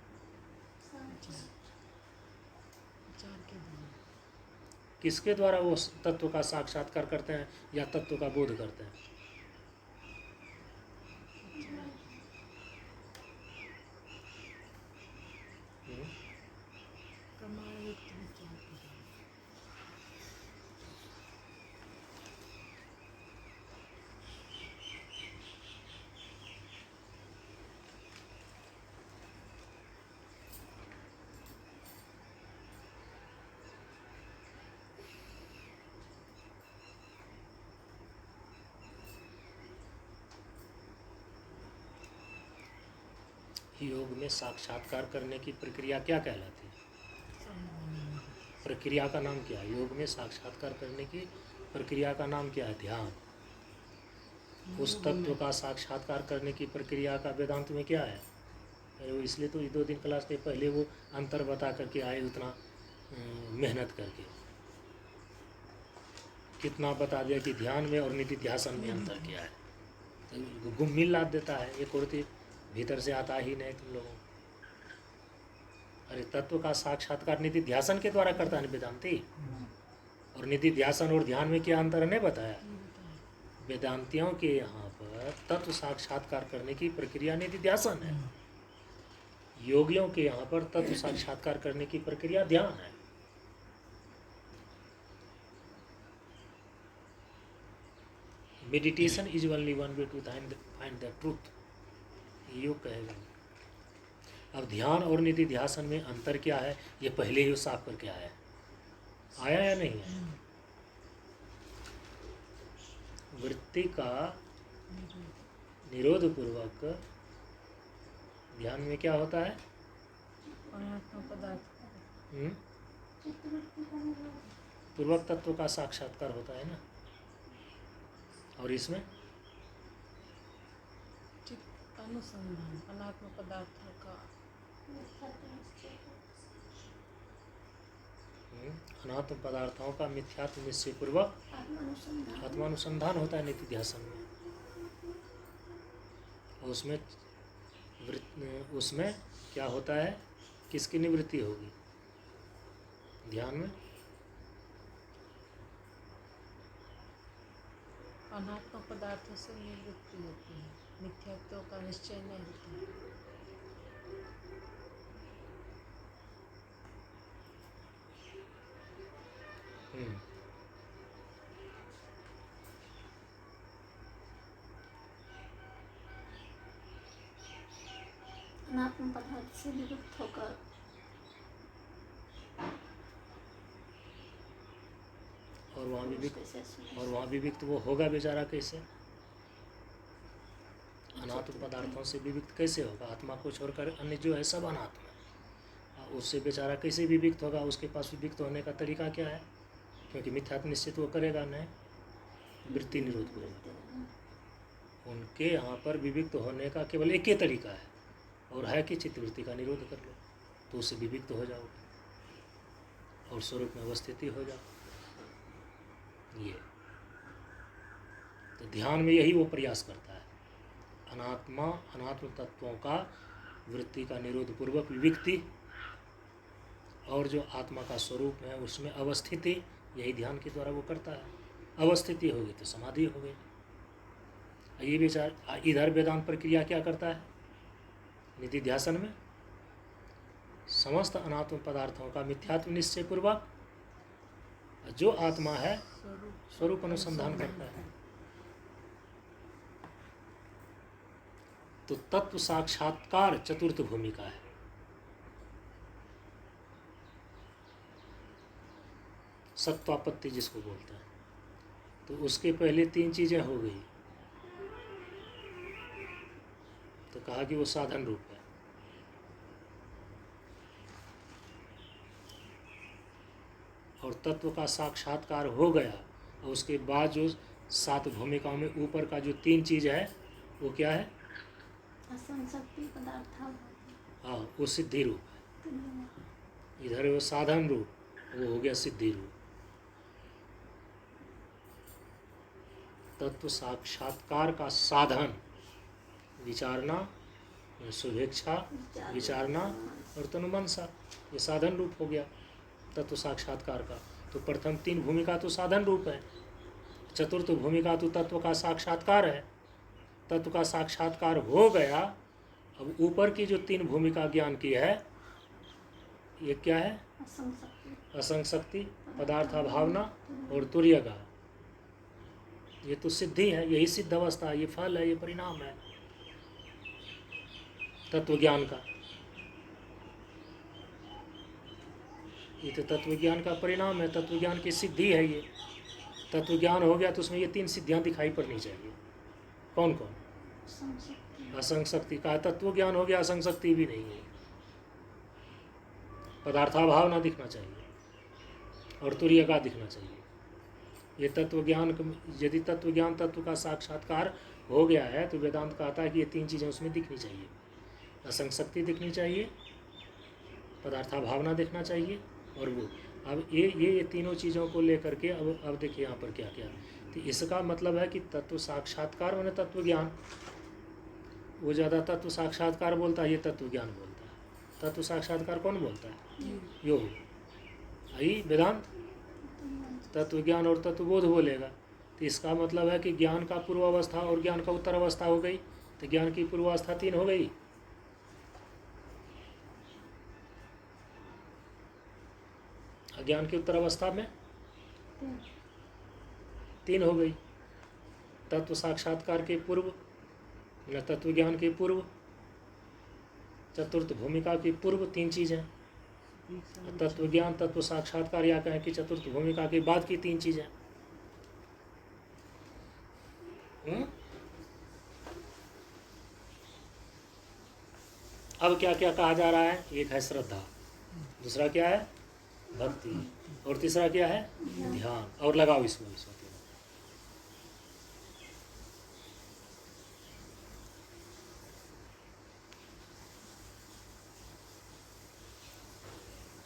किसके द्वारा वो तत्व का साक्षात्कार करते हैं या तत्व का बोध करते हैं? योग में साक्षात्कार करने की प्रक्रिया क्या कहलाती है? प्रक्रिया का नाम क्या है? योग में साक्षात्कार करने की प्रक्रिया का नाम क्या है? ध्यान। उस तत्व का साक्षात्कार करने की प्रक्रिया का वेदांत में क्या है? वो इसलिए तो 2 दिन क्लास के पहले वो अंतर बता करके आए, उतना मेहनत करके कितना बता दिया कि ध्यान में और निधि ध्यासन में अंतर क्या है। तो गुम मिल लाद देता है, एक औरती भीतर से आता ही नहीं तुम लोगों। अरे तत्व का साक्षात्कार निधि ध्यासन के द्वारा करता है वेदांती, और निधि ध्यासन और ध्यान में क्या अंतर नहीं बताया। वेदांतियों के यहाँ पर तत्व साक्षात्कार करने की प्रक्रिया निधि ध्यासन है, योगियों के यहाँ पर तत्व साक्षात्कार करने की प्रक्रिया ध्यान है। Meditation is only one way to find the truth, योग कहेगा। अब ध्यान और निधि ध्यासन में अंतर क्या है, ये पहले ही साफ करके आया या नहीं है? वृत्ति का निरोध पूर्वक ध्यान में क्या होता है? पूर्वक तत्व का साक्षात्कार होता है ना। और इसमें अनुसंधान अनात्म पदार्थों का अनात्म पदार्थों का मिथ्यात्व निश्चय पूर्वक आत्मानुसंधान आत्मानुसंधान होता है नित्य ध्यासन में। और उसमें क्या होता है, किसकी निवृत्ति होगी ध्यान में? अनात्म पदार्थों से निवृत्ति होती है, मिथ्यात्व का निश्चय नहीं होता है। अनात्म पदार्थ से विमुक्त होकर और वहाँ कैसे विविक्त वो होगा बेचारा कैसे? अनात्म पदार्थों से विविक्त कैसे होगा? आत्मा को छोड़कर अन्य जो है सब अनात्म है, उससे बेचारा कैसे विविक्त होगा? उसके पास विविक्त होने का तरीका क्या है? क्योंकि मिथ्यात्व निश्चित वो करेगा नहीं, वृत्ति निरोध करेगा। उनके यहाँ पर विविक्त होने का केवल एक ही तरीका है, और है कि चित्तवृत्ति का निरोध कर लो, तो उससे विविक्त हो जाओगे और स्वरूप में अवस्थिति हो जाओ। ये तो ध्यान में यही वो प्रयास करता है, अनात्म तत्वों का वृत्ति का निरोध पूर्वक विविक्ति, और जो आत्मा का स्वरूप है उसमें अवस्थिति, यही ध्यान के द्वारा वो करता है। अवस्थिति होगी तो समाधि हो गई। ये विचार इधर वेदांत प्रक्रिया क्या करता है निधि ध्यासन में? समस्त अनात्म पदार्थों का मिथ्यात्व निश्चय पूर्वक जो आत्मा है स्वरूप अनुसंधान करता है। तो तत्व साक्षात्कार चतुर्थ भूमिका है। सत्वापत्ति जिसको बोलते हैं, तो उसके पहले तीन चीजें हो गई, तो कहा कि वो साधन रूप है। और तत्व का साक्षात्कार हो गया, और उसके बाद जो 7 भूमिकाओं में ऊपर का जो 3 चीज है वो क्या है? असंशक्ति पदार्थ। हाँ, वो सिद्धि रूप है। इधर वो साधन रूप, वो हो गया सिद्धि रूप। तत्व साक्षात्कार का साधन विचारना, शुभेच्छा, विचारना और तनुमनसा, ये साधन रूप हो गया तत्व साक्षात्कार का। तो प्रथम 3 भूमिका तो साधन रूप है, चतुर्थ भूमिका तो तत्व का साक्षात्कार है। तत्व का साक्षात्कार हो गया, अब ऊपर की जो 3 भूमिका ज्ञान की है, ये क्या है? असंशक्ति, पदार्थाभावना और तुर्यगा। ये तो सिद्धि है, यही सिद्ध अवस्था है, ये फल है, ये परिणाम है तत्व ज्ञान का। ये तो तत्व ज्ञान का परिणाम है, तत्व ज्ञान की सिद्धि है। ये तत्व ज्ञान हो गया तो उसमें ये 3 सिद्धियां दिखाई पड़नी चाहिए। कौन कौन? असंशक्ति का तत्व ज्ञान हो गया, असंशक्ति भी नहीं है। पदार्थाभाव ना दिखना चाहिए और तुर्य का दिखना चाहिए। ये तत्व ज्ञान, यदि तत्व ज्ञान तत्व का साक्षात्कार हो गया है तो वेदांत कहता है कि ये 3 चीज़ें उसमें दिखनी चाहिए। असंशक्ति दिखनी चाहिए, पदार्थाभावना दिखना चाहिए, और वो अब ये तीनों चीज़ों को लेकर के अब देखिए यहाँ पर क्या क्या। तो इसका मतलब है कि तत्व साक्षात्कार माने तत्व ज्ञान। वो ज़्यादा तत्व साक्षात्कार बोलता है, ये तत्व ज्ञान बोलता है। तत्व साक्षात्कार कौन बोलता है? योग। आई वेदांत तत्व ज्ञान और तत्वबोध बोलेगा। तो इसका मतलब है कि ज्ञान का पूर्व अवस्था और ज्ञान का उत्तर अवस्था हो गई, तो ज्ञान की पूर्व अवस्था 3 हो गई, ज्ञान की उत्तर अवस्था में 3 हो गई। तत्व साक्षात्कार के पूर्व, तत्व ज्ञान के पूर्व, चतुर्थ भूमिका की पूर्व 3 चीजें, तत्व ज्ञान, तत्व साक्षात्कार, या कहें कि चतुर्थ भूमिका के बाद की 3 चीजें। अब क्या क्या कहा जा रहा है? एक है श्रद्धा, दूसरा क्या है? भक्ति, और तीसरा क्या है? ध्यान। और लगाओ इसमें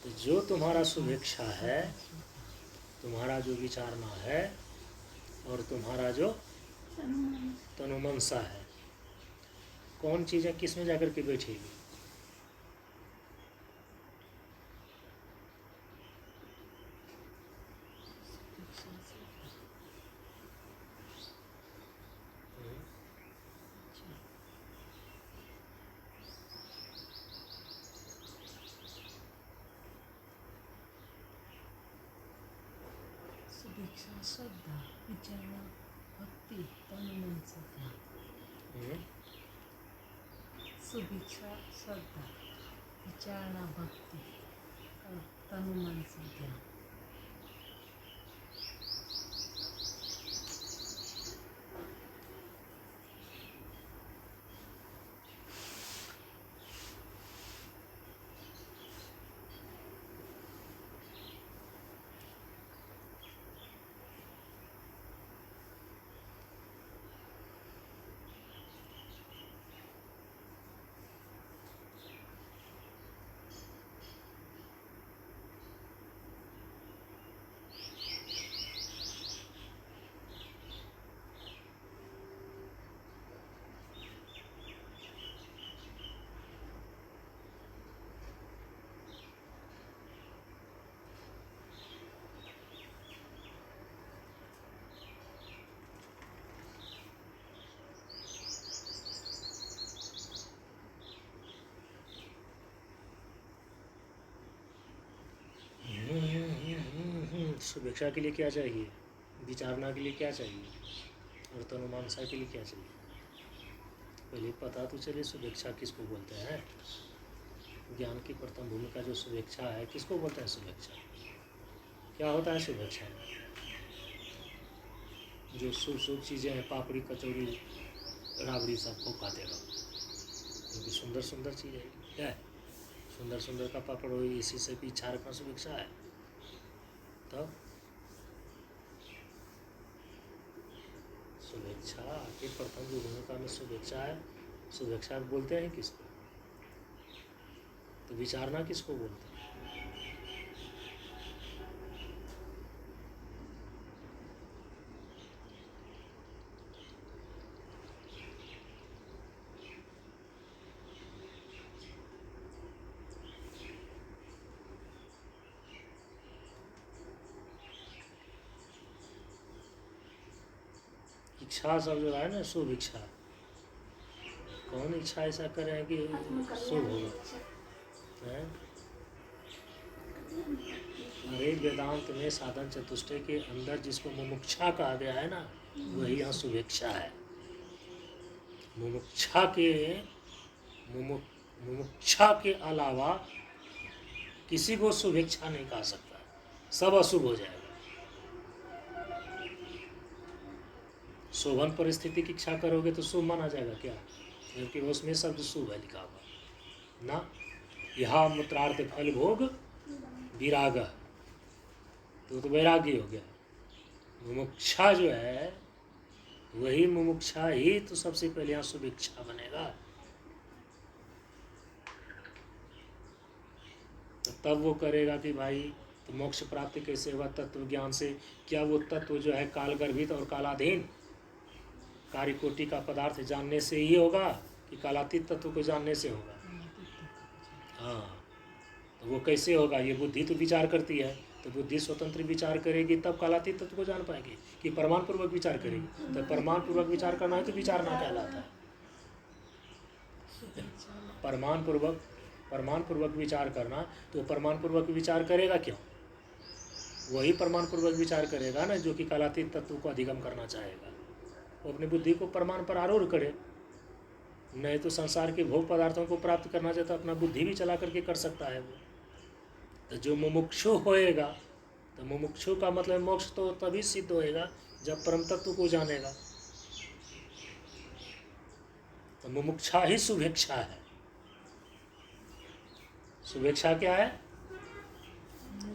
तो जो तुम्हारा शुभेच्छा है, तुम्हारा जो विचारना है, और तुम्हारा जो तनुमनसा है, कौन चीज़ें किस में जाकर के बैठेगी? सुभिक्षा श्रद्धा विचारणा भक्ति तन मन से ध्यान। हम्म? सुभिक्षा श्रद्धा विचारणा भक्ति और तन मन से ध्यान। शुभेच्छा के लिए क्या चाहिए, विचारना के लिए क्या चाहिए, और तनुमानसा के लिए क्या चाहिए? पहले पता तो चले शुभेच्छा किसको बोलते हैं। ज्ञान की प्रथम भूमिका जो शुभेच्छा है, किसको बोलते हैं शुभेच्छा? क्या होता है शुभेच्छा? जो शुभ शुभ चीज़ें हैं, पापड़ी कचौड़ी राबड़ी सबको खाते रहो, क्योंकि सुंदर सुंदर चीज़ है। क्या है? सुंदर सुंदर का पापड़ हो, इसी से भी इच्छा रखना शुभेच्छा है। तब शुभेच्छा के प्रथम जो भूमिका में शुभेच्छा है, शुभेच्छा बोलते हैं किसको? तो विचारना किसको बोलते हैं? इच्छा सब जो है ना, शुभ इच्छा, कौन इच्छा ऐसा करें कि शुभ हो? अरे वेदांत में साधन चतुष्टय के अंदर जिसको मुमुक्षा कहा गया है ना, वही यहाँ शुभेच्छा है। मुमुक्षा के अलावा किसी को शुभेच्छा नहीं कहा सकता, सब अशुभ हो जाएगा। शोभन परिस्थिति की इच्छा करोगे तो शुभ माना जाएगा क्या? क्योंकि उसमें शब्द शुभ है लिखा हुआ ना। यहाँ मूत्रार्थ फल भोग विराग, तो वैराग्य हो गया। मुमुक्षा जो है वही मुमुक्षा ही तो सबसे पहले यहाँ शुभेच्छा बनेगा। तो तब वो करेगा कि भाई तो मोक्ष प्राप्ति कैसे होगा? तत्व ज्ञान से। क्या वो तत्व जो है कालगर्भित और कालाधीन कार्यकोटि का पदार्थ जानने से ही होगा कि कालातीत तत्व को जानने से होगा? हाँ, तो वो कैसे होगा? ये बुद्धि तो विचार करती है, तो बुद्धि स्वतंत्र विचार करेगी तब कालातीत तत्व को जान पाएगी, कि प्रमाण पूर्वक विचार करेगी? तो प्रमाण पूर्वक विचार करना है तो विचारना कहलाता है। प्रमाण पूर्वक विचार करना, तो प्रमाण पूर्वक विचार करेगा क्यों? वही प्रमाण पूर्वक विचार करेगा ना जो कि कालातीत तत्व को अधिगम करना चाहेगा। वो अपनी बुद्धि को प्रमाण पर आरूढ़ करे, नहीं तो संसार के भोग पदार्थों को प्राप्त करना चाहता तो अपना बुद्धि भी चला करके कर सकता है वो। तो जो मुमुक्षु होएगा, तो मुमुक्षु का मतलब मोक्ष तो तभी सिद्ध होएगा जब परम तत्व को जानेगा। तो मुमुक्षा ही शुभेच्छा है। शुभेच्छा क्या है?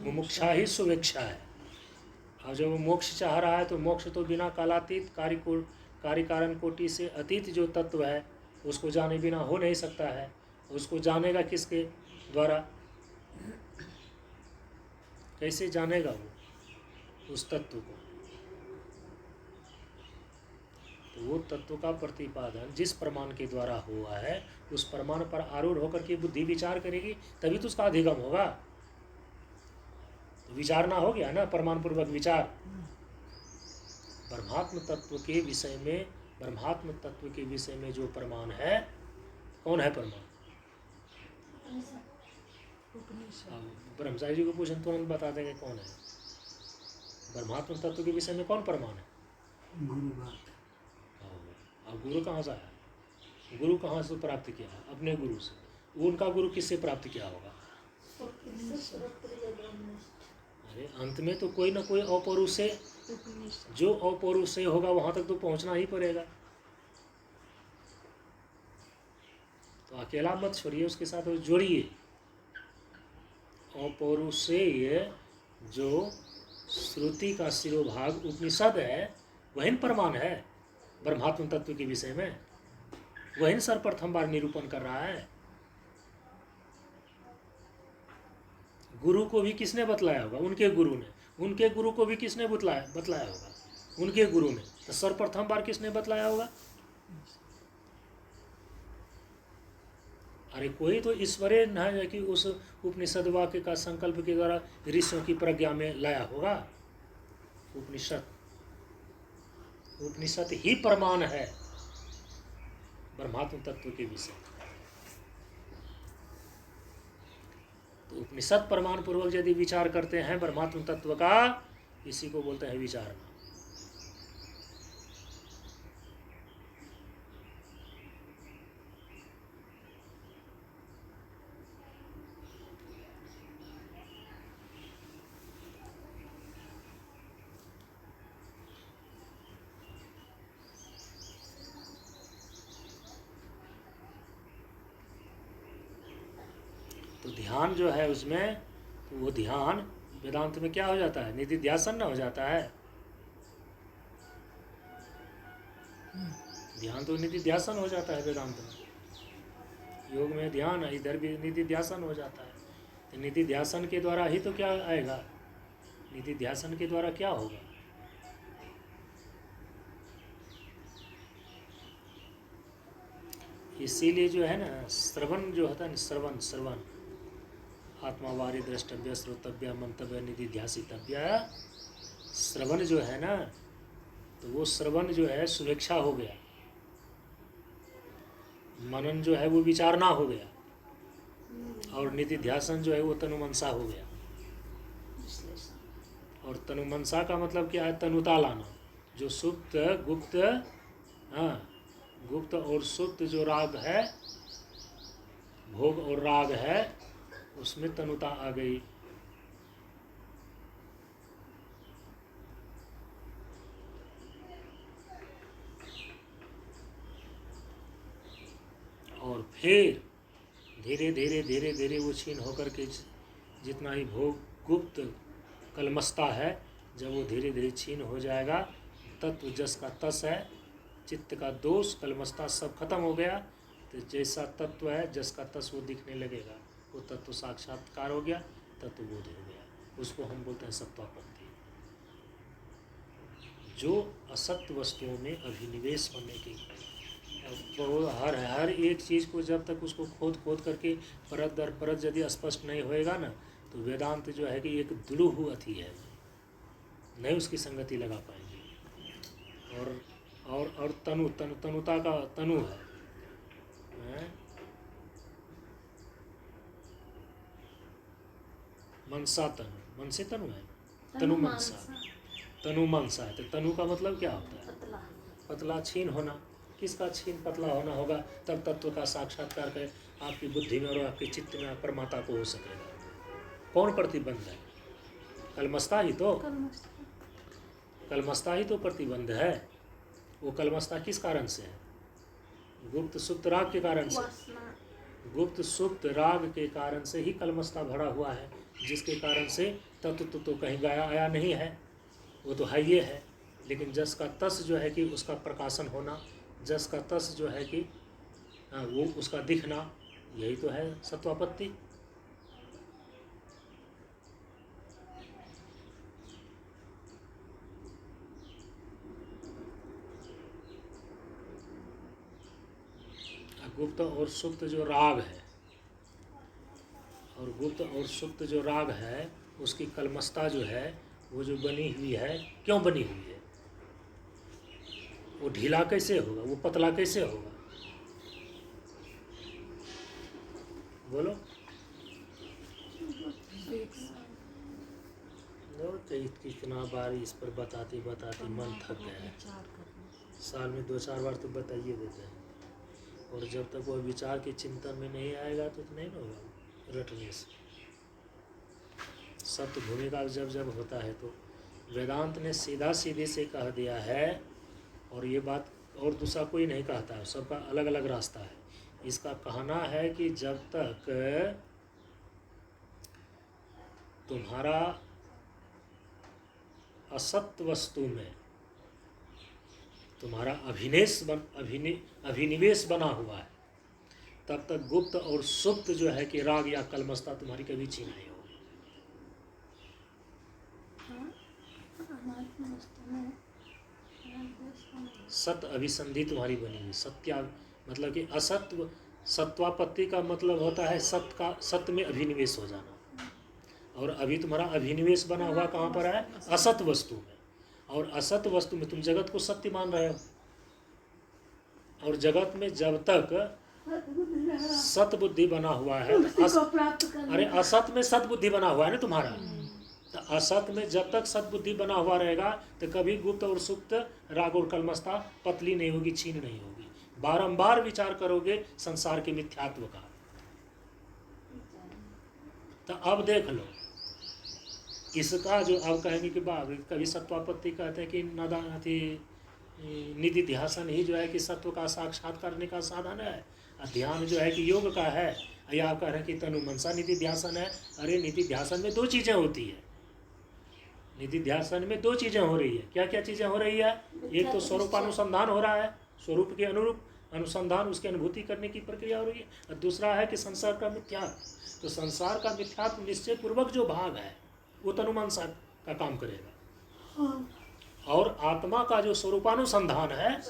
मुमुक्षा ही शुभेच्छा है। और जब वो मोक्ष चाह रहा है तो मोक्ष तो बिना कालातीत कार्य कारण कोटि से अतीत जो तत्व है उसको जाने बिना हो नहीं सकता है। उसको जानेगा किसके द्वारा? कैसे जानेगा वो उस तत्व को? तो वो तत्व का प्रतिपादन जिस प्रमाण के द्वारा हुआ है उस प्रमाण पर आरूढ़ होकर के बुद्धि विचार करेगी, तभी तो उसका अधिगम होगा। तो विचारना हो गया ना, प्रमाण पूर्वक विचार। ब्रह्मात्म तत्व के विषय में, ब्रह्मात्म तत्व के विषय में जो प्रमाण है, कौन है प्रमाण? ब्रह्मचारी जी को पूछें तुरंत बता देंगे कौन है। ब्रह्मात्म तत्व के विषय में कौन प्रमाण है? गुरु बात। अब गुरु कहाँ से आया? गुरु कहाँ से प्राप्त किया है? अपने गुरु से। उनका गुरु किससे प्राप्त किया होगा? अरे अंत में तो कोई ना कोई अपौरुष से, जो अपौरुष से होगा वहां तक तो पहुंचना ही पड़ेगा। तो अकेला मत छोड़िए, उसके साथ जोड़िए। अपौरुषेय जो श्रुति का शिरोभाग उपनिषद है, वही प्रमाण है ब्रह्मात्म तत्व के विषय में। वही सर्वप्रथम बार निरूपण कर रहा है। गुरु को भी किसने बतलाया होगा? उनके गुरु ने। उनके गुरु को भी किसने बतलाया होगा? उनके गुरु ने। तो सर्वप्रथम बार किसने बतलाया होगा? अरे कोई तो ईश्वरे न है कि उस उपनिषद वाक्य का संकल्प के द्वारा ऋषियों की प्रज्ञा में लाया होगा। उपनिषद ही प्रमाण है ब्रह्मात्म तत्व के विषय। तो उपनिषद प्रमाण पूर्वक यदि विचार करते हैं ब्रह्मात्म तत्व का, इसी को बोलते हैं विचारना। तो ध्यान जो है उसमें, तो वो ध्यान वेदांत में क्या हो जाता है? निधिध्यासन न हो जाता है। ध्यान तो निधिध्यासन हो जाता है वेदांत में। योग में ध्यान, इधर भी निधिध्यासन हो जाता है। तो निधिध्यासन के द्वारा ही तो क्या आएगा? निधिध्यासन के द्वारा क्या होगा? इसीलिए जो है ना, श्रवण जो होता है ना, श्रवण आत्मावारी द्रष्टव्य श्रोतव्य मंतव्य निधिध्यासितव्य। श्रवण जो है ना, तो वो श्रवण जो है सुवेक्षा हो गया। मनन जो है वो विचारना हो गया। और निधिध्यासन जो है वो तनुमनसा हो गया। और तनुमनसा का मतलब क्या है? तनुता लाना। जो सुप्त गुप्त, हाँ, गुप्त और सुप्त जो राग है, भोग और राग है, उसमें तनुता आ गई। और फिर धीरे धीरे धीरे धीरे वो छीन होकर के जितना ही भोग गुप्त कलमस्ता है, जब वो धीरे धीरे छीन हो जाएगा, तत्व जस का तस है, चित्त का दोष कलमस्ता सब खत्म हो गया। तो जैसा तत्व है जस का तस वो दिखने लगेगा। वो तत्व साक्षात्कार हो गया, तत्व बोध हो गया। उसको हम बोलते हैं सत्वापत्ति। जो असत्य वस्तुओं में अभिनिवेश होने की, वो हर एक चीज़ को जब तक उसको खोद करके परत दर परत यदि स्पष्ट नहीं होएगा ना, तो वेदांत जो है कि एक दुलूह अथी है, नहीं उसकी संगति लगा पाएंगे। और तनुता का तनु है, मनसा तनु, मन से तनु है, तनु मनसा है। तो तनु का मतलब क्या होता है? पतला छीन होना। किसका छीन पतला होना होगा? तब तत्व का साक्षात्कार कर आपकी बुद्धि में और आपके चित्त में परमात्मा को हो सकेगा। कौन प्रतिबंध है? कलमस्ता ही तो, कलमस्ता ही तो प्रतिबंध है। वो कलमस्ता किस कारण से है? गुप्त सुप्त राग के कारण से। गुप्त सुप्त राग के कारण से ही कलमस्ता भरा हुआ है, जिसके कारण से तत्व तो कहीं गया आया नहीं है, वो तो है ये है। लेकिन जस का तस जो है कि उसका प्रकाशन होना, जस का तस जो है कि वो उसका दिखना, यही तो है सत्वापत्ति। गुप्त और सुप्त जो राग है, और गुप्त और सुप्त जो राग है उसकी कलमस्ता जो है वो जो बनी हुई है, क्यों बनी हुई है? वो ढीला कैसे होगा, वो पतला कैसे होगा? बोलो। लो तो कितना बार इस पर बताते बताते मन थक गया है। विचार करना। साल में 2-4 बार तो बताइए देते हैं, और जब तक वो विचार के चिंतन में नहीं आएगा तो नहीं ना होगा रटने से। सत्य भूमिका जब जब होता है तो वेदांत ने सीधा सीधे से कह दिया है, और ये बात और दूसरा कोई नहीं कहता है, सबका अलग अलग रास्ता है। इसका कहना है कि जब तक तुम्हारा असत वस्तु में तुम्हारा अभिनिवेश बना हुआ है, तब तक गुप्त और सुप्त जो है कि राग या कलमस्ता तुम्हारी कभी छीन नहीं होगी। सत अभिसंधि तुम्हारी बनी हुई, सत्या मतलब कि असत्व, सत्वापत्ति का मतलब होता है सत्य में अभिनिवेश हो जाना, और अभी तुम्हारा अभिनिवेश बना हुआ कहाँ पर है? असत वस्तु में। और असत वस्तु में तुम जगत को सत्य मान रहे हो, और जगत में जब तक सत बुद्धि बना हुआ है अरे असत में सत बुद्धि बना हुआ है ना तुम्हारा, तो असत में जब तक सत बुद्धि बना हुआ रहेगा तो कभी गुप्त और सुप्त राग और कलमस्ता पतली नहीं होगी, छीन नहीं होगी। बारंबार विचार करोगे संसार के मिथ्यात्व का। तो अब देख लो इसका जो अब कहेंगे कि बाब कभी सत्वापत्ति कहते हैं कि निधि ध्यासन ही जो है कि सत्व का साक्षात करने का साधन है, ध्यान जो है कि योग का है, या आप कह रहे हैं कि तनु मनसा निधि ध्यासन है। अरे निधि ध्यासन में 2 चीज़ें होती है, निधि ध्यासन में 2 चीज़ें हो रही है। क्या क्या चीज़ें हो रही है? एक तो स्वरूपानुसंधान हो रहा है, स्वरूप के अनुरूप अनुसंधान, उसकी अनुभूति करने की प्रक्रिया हो रही है, और दूसरा है कि संसार का मिथ्यात्व। तो संसार का मिथ्यात्व निश्चय पूर्वक जो भाग है वो तनुमानसा का काम करेगा, और आत्मा का जो स्वरूपानुसंधान है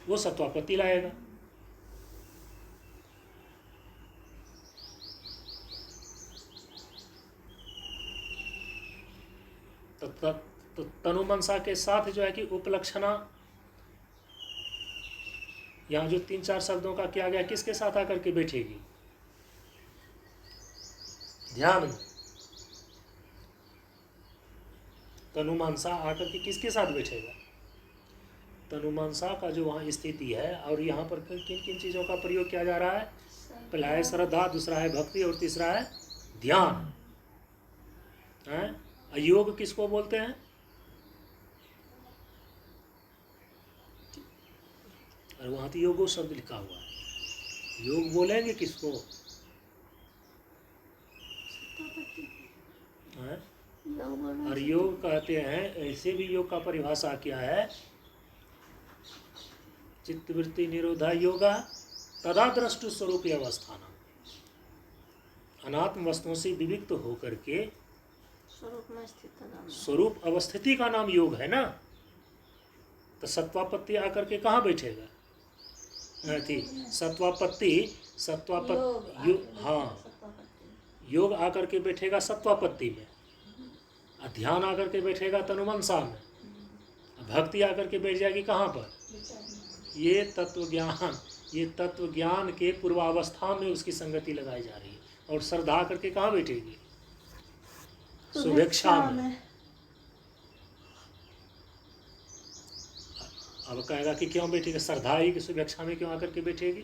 वो सत्वापत्ति लाएगा। तो तनुमनसा के साथ जो है कि उपलक्षणा, यहाँ जो 3-4 शब्दों का किया गया किसके साथ आकर के बैठेगी? ध्यान में तनुमनसा आकर के किसके साथ बैठेगा? तनुमनसा का जो वहाँ स्थिति है, और यहाँ पर किन किन चीज़ों का प्रयोग किया जा रहा है? पहला है श्रद्धा, दूसरा है भक्ति, और तीसरा है ध्यान। योग किसको बोलते हैं? और वहाँ तो योगो शब्द लिखा हुआ है, योग बोलेंगे किसको? और योग कहते हैं, ऐसे भी योग का परिभाषा किया है, चित्तवृत्ति निरोधा योगा तदा द्रष्टु स्वरूप अवस्थान, अनात्म वस्तुओं से विविक्त होकर के स्वरूप अवस्थिति का नाम योग है ना। तो सत्वापत्ति आकर के कहाँ बैठेगा? हाँ, योग आकर के बैठेगा सत्वापत्ति में, ध्यान आकर के बैठेगा तनुमनसा में, भक्ति आकर के बैठ जाएगी कहाँ पर? ये तत्व ज्ञान के पूर्वावस्था में उसकी संगति लगाई जा रही है, और श्रद्धा आकर के कहाँ बैठेगी? शुभेच्छा में। अब कहेगा कि क्यों बैठेगी? श्रद्धा ही कि शुभेच्छा में क्यों आकर के बैठेगी?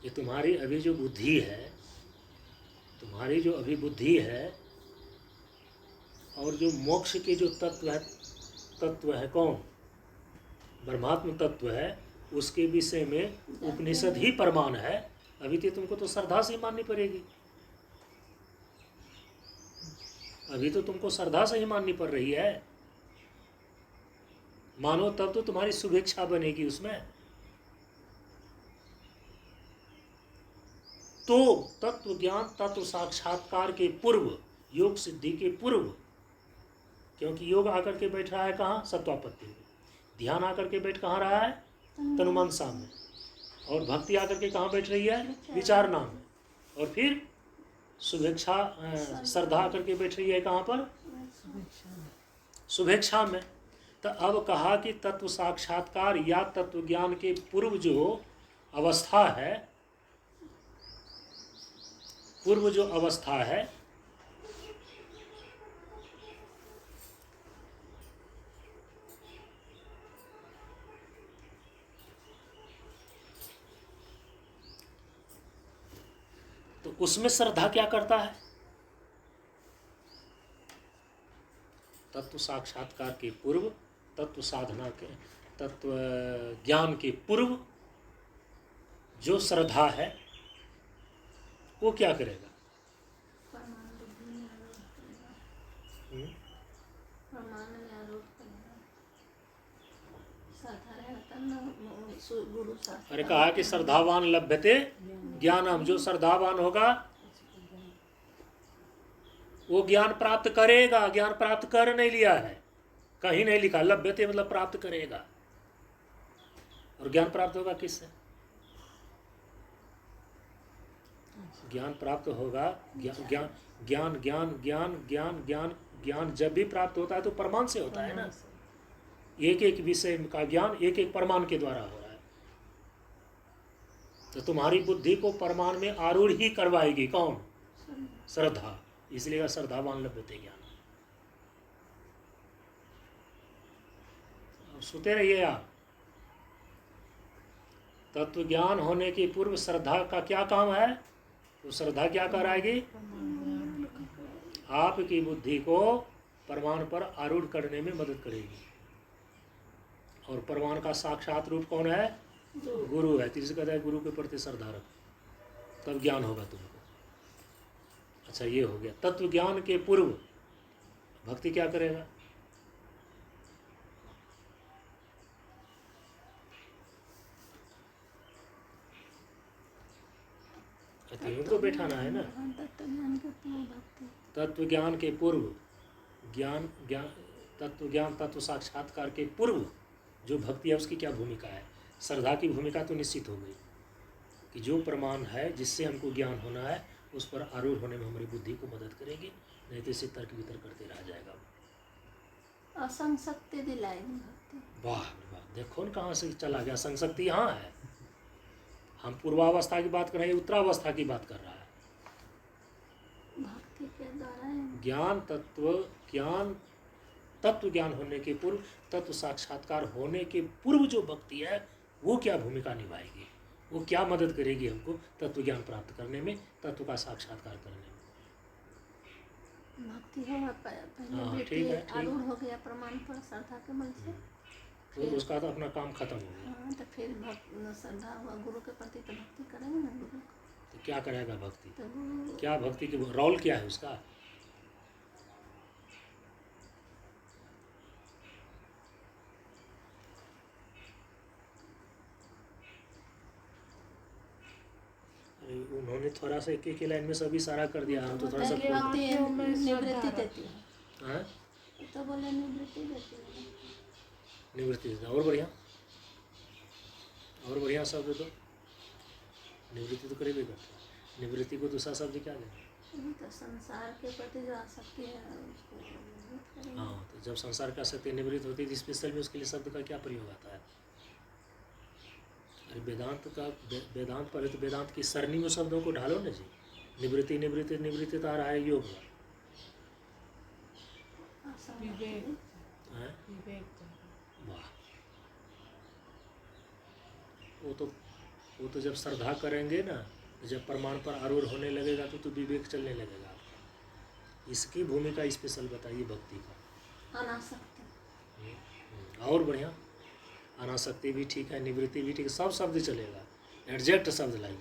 ये तुम्हारी अभी जो बुद्धि है, तुम्हारी जो अभी बुद्धि है, और जो मोक्ष के जो तत्व है कौन? ब्रह्मात्म तत्व है, उसके विषय में उपनिषद ही प्रमाण है। अभी तो तुमको तो श्रद्धा से ही माननी पड़ेगी, अभी तो तुमको श्रद्धा से ही माननी पड़ रही है। मानो तब तो तुम्हारी शुभेच्छा बनेगी उसमें। तो तत्व ज्ञान, तत्व साक्षात्कार के पूर्व, योग सिद्धि के पूर्व, क्योंकि योग आकर के बैठ रहा है कहाँ? सत्वापत्ति में। ध्यान आकर के बैठ कहाँ रहा है? तनुमनसा में। और भक्ति आकर के कहाँ बैठ रही है? विचारणा में। और फिर शुभेच्छा श्रद्धा आकर के बैठ रही है कहाँ पर? शुभेच्छा में। तो अब कहा कि तत्व साक्षात्कार या तत्व ज्ञान के पूर्व जो अवस्था है, पूर्व जो अवस्था है, तो उसमें श्रद्धा क्या करता है? तत्व साक्षात्कार के पूर्व, तत्व साधना के, तत्व ज्ञान के पूर्व जो श्रद्धा है वो क्या करेगा? प्रमाण बुद्धि में आरोप करेगा। प्रमाण में आरोप करेगा। श्रद्धा रहेगा तब न गुरु शास्त्र। अरे कहा कि श्रद्धावान लभ्यते ज्ञानम, जो श्रद्धावान होगा वो ज्ञान प्राप्त करेगा। ज्ञान प्राप्त कर नहीं लिया है, कहीं नहीं लिखा। लभ्यते मतलब प्राप्त करेगा। और ज्ञान प्राप्त होगा किससे? ज्ञान प्राप्त होगा ज्ञान ज्ञान ज्ञान ज्ञान ज्ञान ज्ञान ज्ञान ज्ञान जब भी प्राप्त होता है तो प्रमाण से होता है ना। एक एक विषय का ज्ञान एक एक प्रमाण के द्वारा हो रहा है। तो तुम्हारी बुद्धि को प्रमाण में आरूढ़ ही करवाएगी कौन? श्रद्धा। इसलिए श्रद्धावान लभ्यते ज्ञान। सुते रहिए आप। तत्व ज्ञान होने के पूर्व श्रद्धा का क्या काम है? तो श्रद्धा क्या कराएगी? आपकी बुद्धि को प्रमाण पर आरूढ़ करने में मदद करेगी। और प्रमाण का साक्षात रूप कौन है? गुरु है। तीसरे कहता है गुरु के प्रति श्रद्धा रखो, तब ज्ञान होगा तुमको। अच्छा, ये हो गया। तत्व ज्ञान के पूर्व भक्ति क्या करेगा? तो बैठाना है ना। तत्व ज्ञान के पूर्व ज्ञान ज्ञान तत्व ज्ञान तत्व साक्षात्कार के पूर्व जो भक्ति है उसकी क्या भूमिका है? श्रद्धा की भूमिका तो निश्चित हो गई कि जो प्रमाण है जिससे हमको ज्ञान होना है उस पर आरूढ़ होने में हमारी बुद्धि को मदद करेगी, नहीं तो इसे तर्क वितर्क करते रह जाएगा। असंशक्ति दिलाएगी भक्ति। वाह वाह, देखो न कहाँ से चला गया। संशक्ति यहाँ है। हम पूर्वावस्था की बात कर रहे हैं, उत्तरावस्था की बात कर रहा है। भक्ति के द्वारा ज्ञान तत्व ज्ञान होने के पूर्व, तत्व साक्षात्कार होने के पूर्व जो भक्ति है वो क्या भूमिका निभाएगी? वो क्या मदद करेगी हमको तत्व ज्ञान प्राप्त करने में, तत्व का साक्षात्कार करने में? भक्ति होगा पहले हाँ, वृत्ति ठीक है। आरूढ़ हो गया प्रमाण पर श्रद्धा के बल से। तो उसका तो अपना काम खत्म हो गया। हाँ, तो फिर श्रद्धा हुआ गुरु के प्रति, तो भक्ति करेंगे ना गुरु को। तो क्या करेगा भक्ति? तो वो क्या भक्ति की रोल क्या है उसका? उन्होंने थोड़ा सा एक लाइन में सभी सारा कर दिया। हम तो थोड़ा सा निवृत्ति देती है। हाँ, तो बोले निवृत्ति देती है। निवृत्ति देता। और बढ़िया शब्द तो निवृत्ति तो करेंगे करते। निवृत्ति को दूसरा शब्द क्या दें? तो संसार के प्रति जो आसक्ति है उसको निवृत्त करेंगे। हाँ, तो जब संसार की आसक्ति निवृत्त होती है तो स्पेशल में उसके लिए शब्द का क्या प्रयोग आता है? अरे वेदांत पढ़े तो वेदांत की सरणी में शब्दों को ढालो ना जी। निवृत्ति निवृत्ति निवृत्ति तो आ रहा है योग में। विवेक। हैं? विवेक। वाह। वो तो जब श्रद्धा करेंगे ना, जब प्रमाण पर आरूढ़ होने लगेगा तो विवेक चलने लगेगा आपका। इसकी भूमिका स्पेशल बताइए भक्ति का। अनासक्ति। और बढ़िया। अनासक्ति भी ठीक है, निवृत्ति भी ठीक है, सब शब्द चलेगा। एडजेक्ट शब्द लाइए।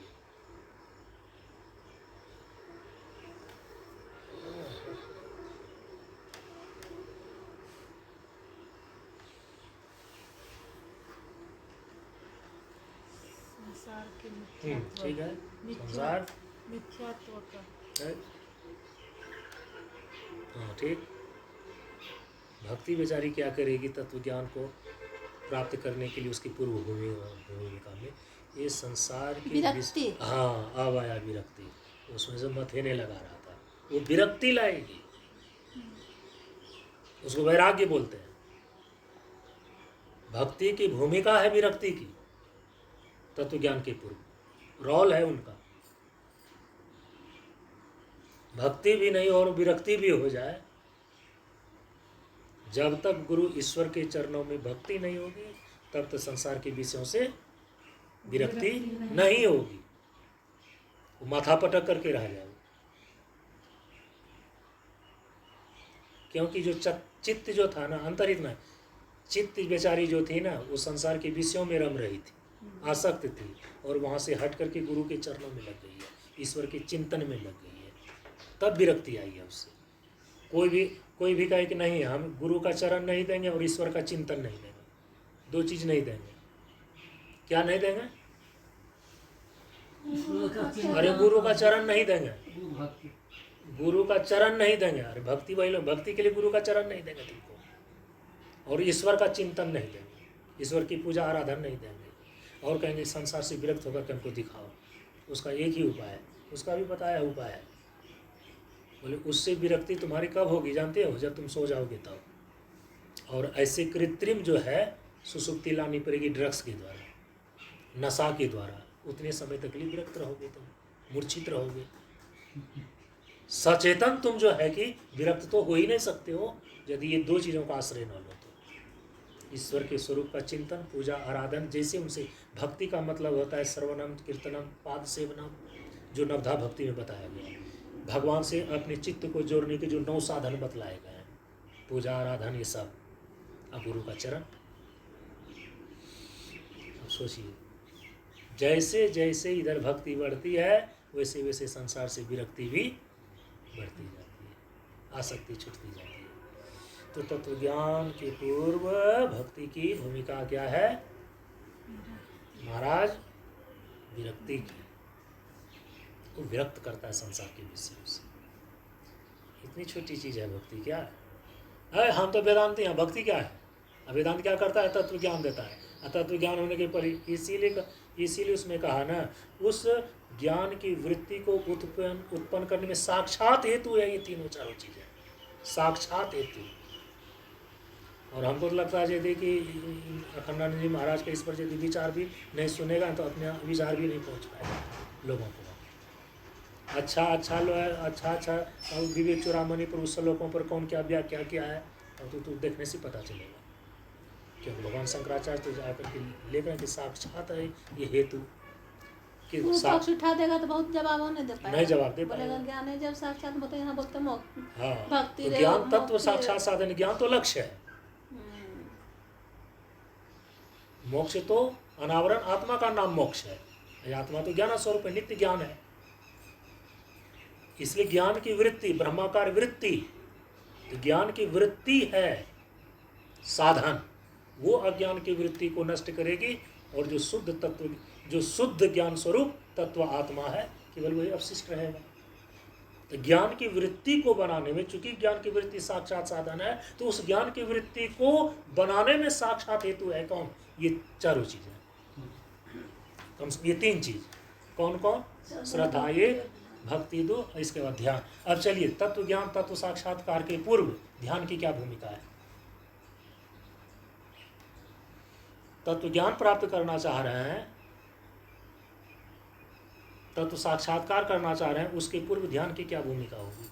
संसार के मिथ्यात्व। ठीक है। संसार मिथ्यात्व का। है। हाँ, ठीक। भक्ति बेचारी क्या करेगी? तत्व ज्ञान को प्राप्त करने के लिए उसकी पूर्व भूमिका में ये संसार की विरक्ति। हाँ, अब आया विरक्ति। उसमें से मथेने लगा रहा था, वो विरक्ति लाएगी, उसको वैराग्य बोलते हैं। भक्ति की भूमिका है विरक्ति की, तत्व ज्ञान के पूर्व रोल है उनका। भक्ति भी नहीं और विरक्ति भी हो जाए, जब तक गुरु ईश्वर के चरणों में भक्ति नहीं होगी तब तक संसार के विषयों से विरक्ति नहीं होगी, वो माथा पटक करके रह जाएगा। क्योंकि जो चित्त जो था ना, अंतरित में चित्त बेचारी जो थी ना, वो संसार के विषयों में रम रही थी, आसक्त थी, और वहाँ से हट करके गुरु के चरणों में लग गई है, ईश्वर के चिंतन में लग गई है, तब विरक्ति आई है उससे। कोई भी कहे कि नहीं हम गुरु का चरण नहीं देंगे और ईश्वर का चिंतन नहीं देंगे, दो चीज़ नहीं देंगे। क्या नहीं देंगे? अरे गुरु का चरण नहीं देंगे, गुरु का चरण नहीं देंगे। अरे भक्ति वही लोग, भक्ति के लिए गुरु का चरण नहीं देंगे तुमको, और ईश्वर का चिंतन नहीं देंगे, ईश्वर की पूजा आराधना नहीं देंगे, और कहेंगे संसार से विरक्त होकर के हमको दिखाओ। उसका एक ही उपाय है, उसका भी बताया उपाय है। बोले उससे विरक्ति तुम्हारी कब होगी जानते हो? जब तुम सो जाओगे तब। और ऐसे कृत्रिम जो है सुसुप्ति लानी पड़ेगी ड्रग्स के द्वारा, नशा के द्वारा, उतने समय तक लिए विरक्त रहोगे, तुम मूर्छित रहोगे। सचेतन तुम जो है कि विरक्त तो हो ही नहीं सकते हो यदि ये दो चीज़ों का आश्रय न लो तो। ईश्वर के स्वरूप का चिंतन, पूजा, आराधन, जैसे उनसे भक्ति का मतलब होता है श्रवणम, कीर्तनम, पाद सेवनम, जो नवधा भक्ति में बताया गया है। भगवान से अपने चित्त को जोड़ने के जो 9 साधन बतलाए गए हैं, पूजा, आराधन, ये सब। अब गुरु का चरण। अब सोचिए, जैसे जैसे इधर भक्ति बढ़ती है वैसे वैसे संसार से विरक्ति भी बढ़ती जाती है, आसक्ति छूटती जाती है। तो तत्व ज्ञान के पूर्व भक्ति की भूमिका क्या है महाराज? विरक्ति की। तो विरक्त करता है संसार के विषयों से। इतनी छोटी चीज़ है भक्ति। क्या है? हम तो वेदांती हैं, भक्ति क्या है? वेदांत क्या करता है? तत्व ज्ञान देता है। तत्व ज्ञान होने के पर इसीलिए उसमें कहा ना, उस ज्ञान की वृत्ति को उत्पन्न करने में साक्षात हेतु है ये तीनों चारों चीज़ें, साक्षात हेतु। और हमको तो लगता है यदि कि अखंडानंद जी महाराज के इस पर यदि विचार भी नहीं सुनेगा तो अपने विचार भी नहीं पहुंच पाएगा लोगों को। अच्छा विवेक चूड़ामणि पर उस श्लोकों पर कौन क्या व्याख्या किया है और तो देखने से पता चलेगा। क्योंकि भगवान शंकराचार्य तो जाकर के लेकर कि साक्षात है ये हेतु कि पक्ष उठा देगा तो बहुत जवाब नहीं दे पाएगा, नहीं जवाब दे बोलेगा ज्ञान है जब साक्षात बोलते यहाँ बोलते मोक्ष। हाँ, भक्ति तो ज्ञान तत्व साक्षात साधन, ज्ञान तो लक्ष्य है, मोक्ष तो अनावरण, आत्मा का नाम मोक्ष है। आत्मा तो ज्ञान स्वरूप है, नित्य ज्ञान है। इसलिए ज्ञान की वृत्ति, ब्रह्माकार वृत्ति, तो ज्ञान की वृत्ति है साधन, वो अज्ञान की वृत्ति को नष्ट करेगी। और जो शुद्ध तत्व, जो शुद्ध ज्ञान स्वरूप तत्व आत्मा है, केवल वही अवशिष्ट रहेगा। तो ज्ञान की वृत्ति को बनाने में, चूंकि ज्ञान की वृत्ति साक्षात साधन है, तो उस ज्ञान की वृत्ति को बनाने में साक्षात हेतु है कौन? ये चारों चीजें, ये 3 चीज। कौन कौन? श्रद्धा एक, भक्ति 2, इसके बाद ध्यान। अब चलिए, तत्व ज्ञान, तत्व साक्षात्कार के पूर्व ध्यान की क्या भूमिका है? तत्व ज्ञान प्राप्त करना चाह रहे हैं, तत्व साक्षात्कार करना चाह रहे हैं, उसके पूर्व ध्यान की क्या भूमिका होगी?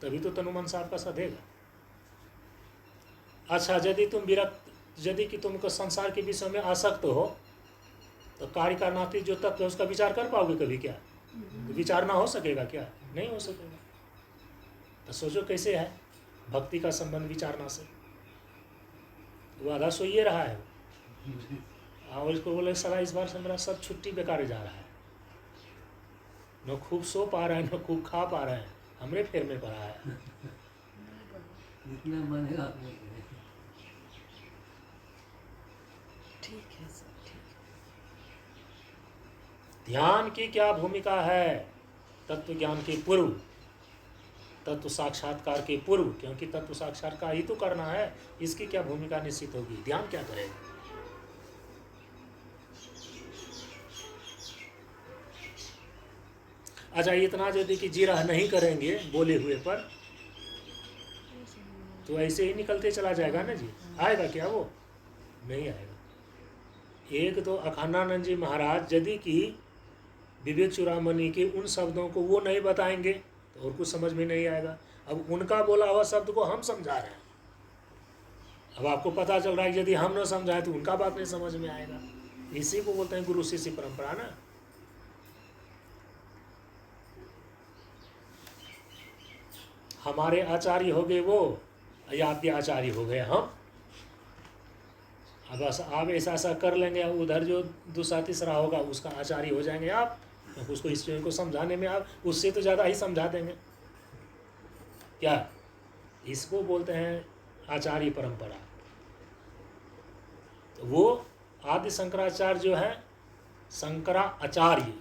तभी तो तनु मन साहब का सधेगा। अच्छा, यदि कि तुमको संसार के विषय में आसक्त हो तो कार्य कारणार्थी जो तत्व है उसका विचार कर पाओगे कभी? क्या विचार ना हो सकेगा? क्या नहीं हो सकेगा? तो सोचो कैसे है भक्ति का संबंध विचारना से। वो आधा सोइए रहा है और इसको बोले साला इस बार से मेरा सब छुट्टी बेकार जा रहा है, न खूब सो पा रहे हैं, न खूब खा पा रहे हैं, हमरे फेर में पड़ा है। जितना मन है ठीक है सर, ठीक है। ध्यान की क्या भूमिका है तत्व ज्ञान के पूर्व, तत्व साक्षात्कार के पूर्व? क्योंकि तत्व साक्षात्कार ही तो करना है, इसकी क्या भूमिका निश्चित होगी? ध्यान क्या करेगा? अच्छा इतना यदि कि जीरा नहीं करेंगे बोले हुए पर तो ऐसे ही निकलते चला जाएगा ना जी। आएगा क्या वो? नहीं आएगा। एक तो अखंडानंद जी महाराज यदि कि विवेक चूड़ामणि के उन शब्दों को वो नहीं बताएंगे तो और कुछ समझ में नहीं आएगा। अब उनका बोला हुआ शब्द को हम समझा रहे हैं। अब आपको पता चल रहा है कि यदि हम न समझाएं तो उनका बात नहीं समझ में आएगा। इसी को बोलते हैं गुरु शिष्य परंपरा ना। हमारे आचार्य हो गए वो या आपके आचार्य हो गए हम। अब आप ऐसा ऐसा कर लेंगे, उधर जो दूसरा तीसरा होगा उसका आचार्य हो जाएंगे आप, तो उसको स्टूडेंट को समझाने में आप उससे तो ज़्यादा ही समझा देंगे क्या। इसको बोलते हैं आचार्य परंपरा। तो वो आदि शंकराचार्य जो है शंकराचार्य,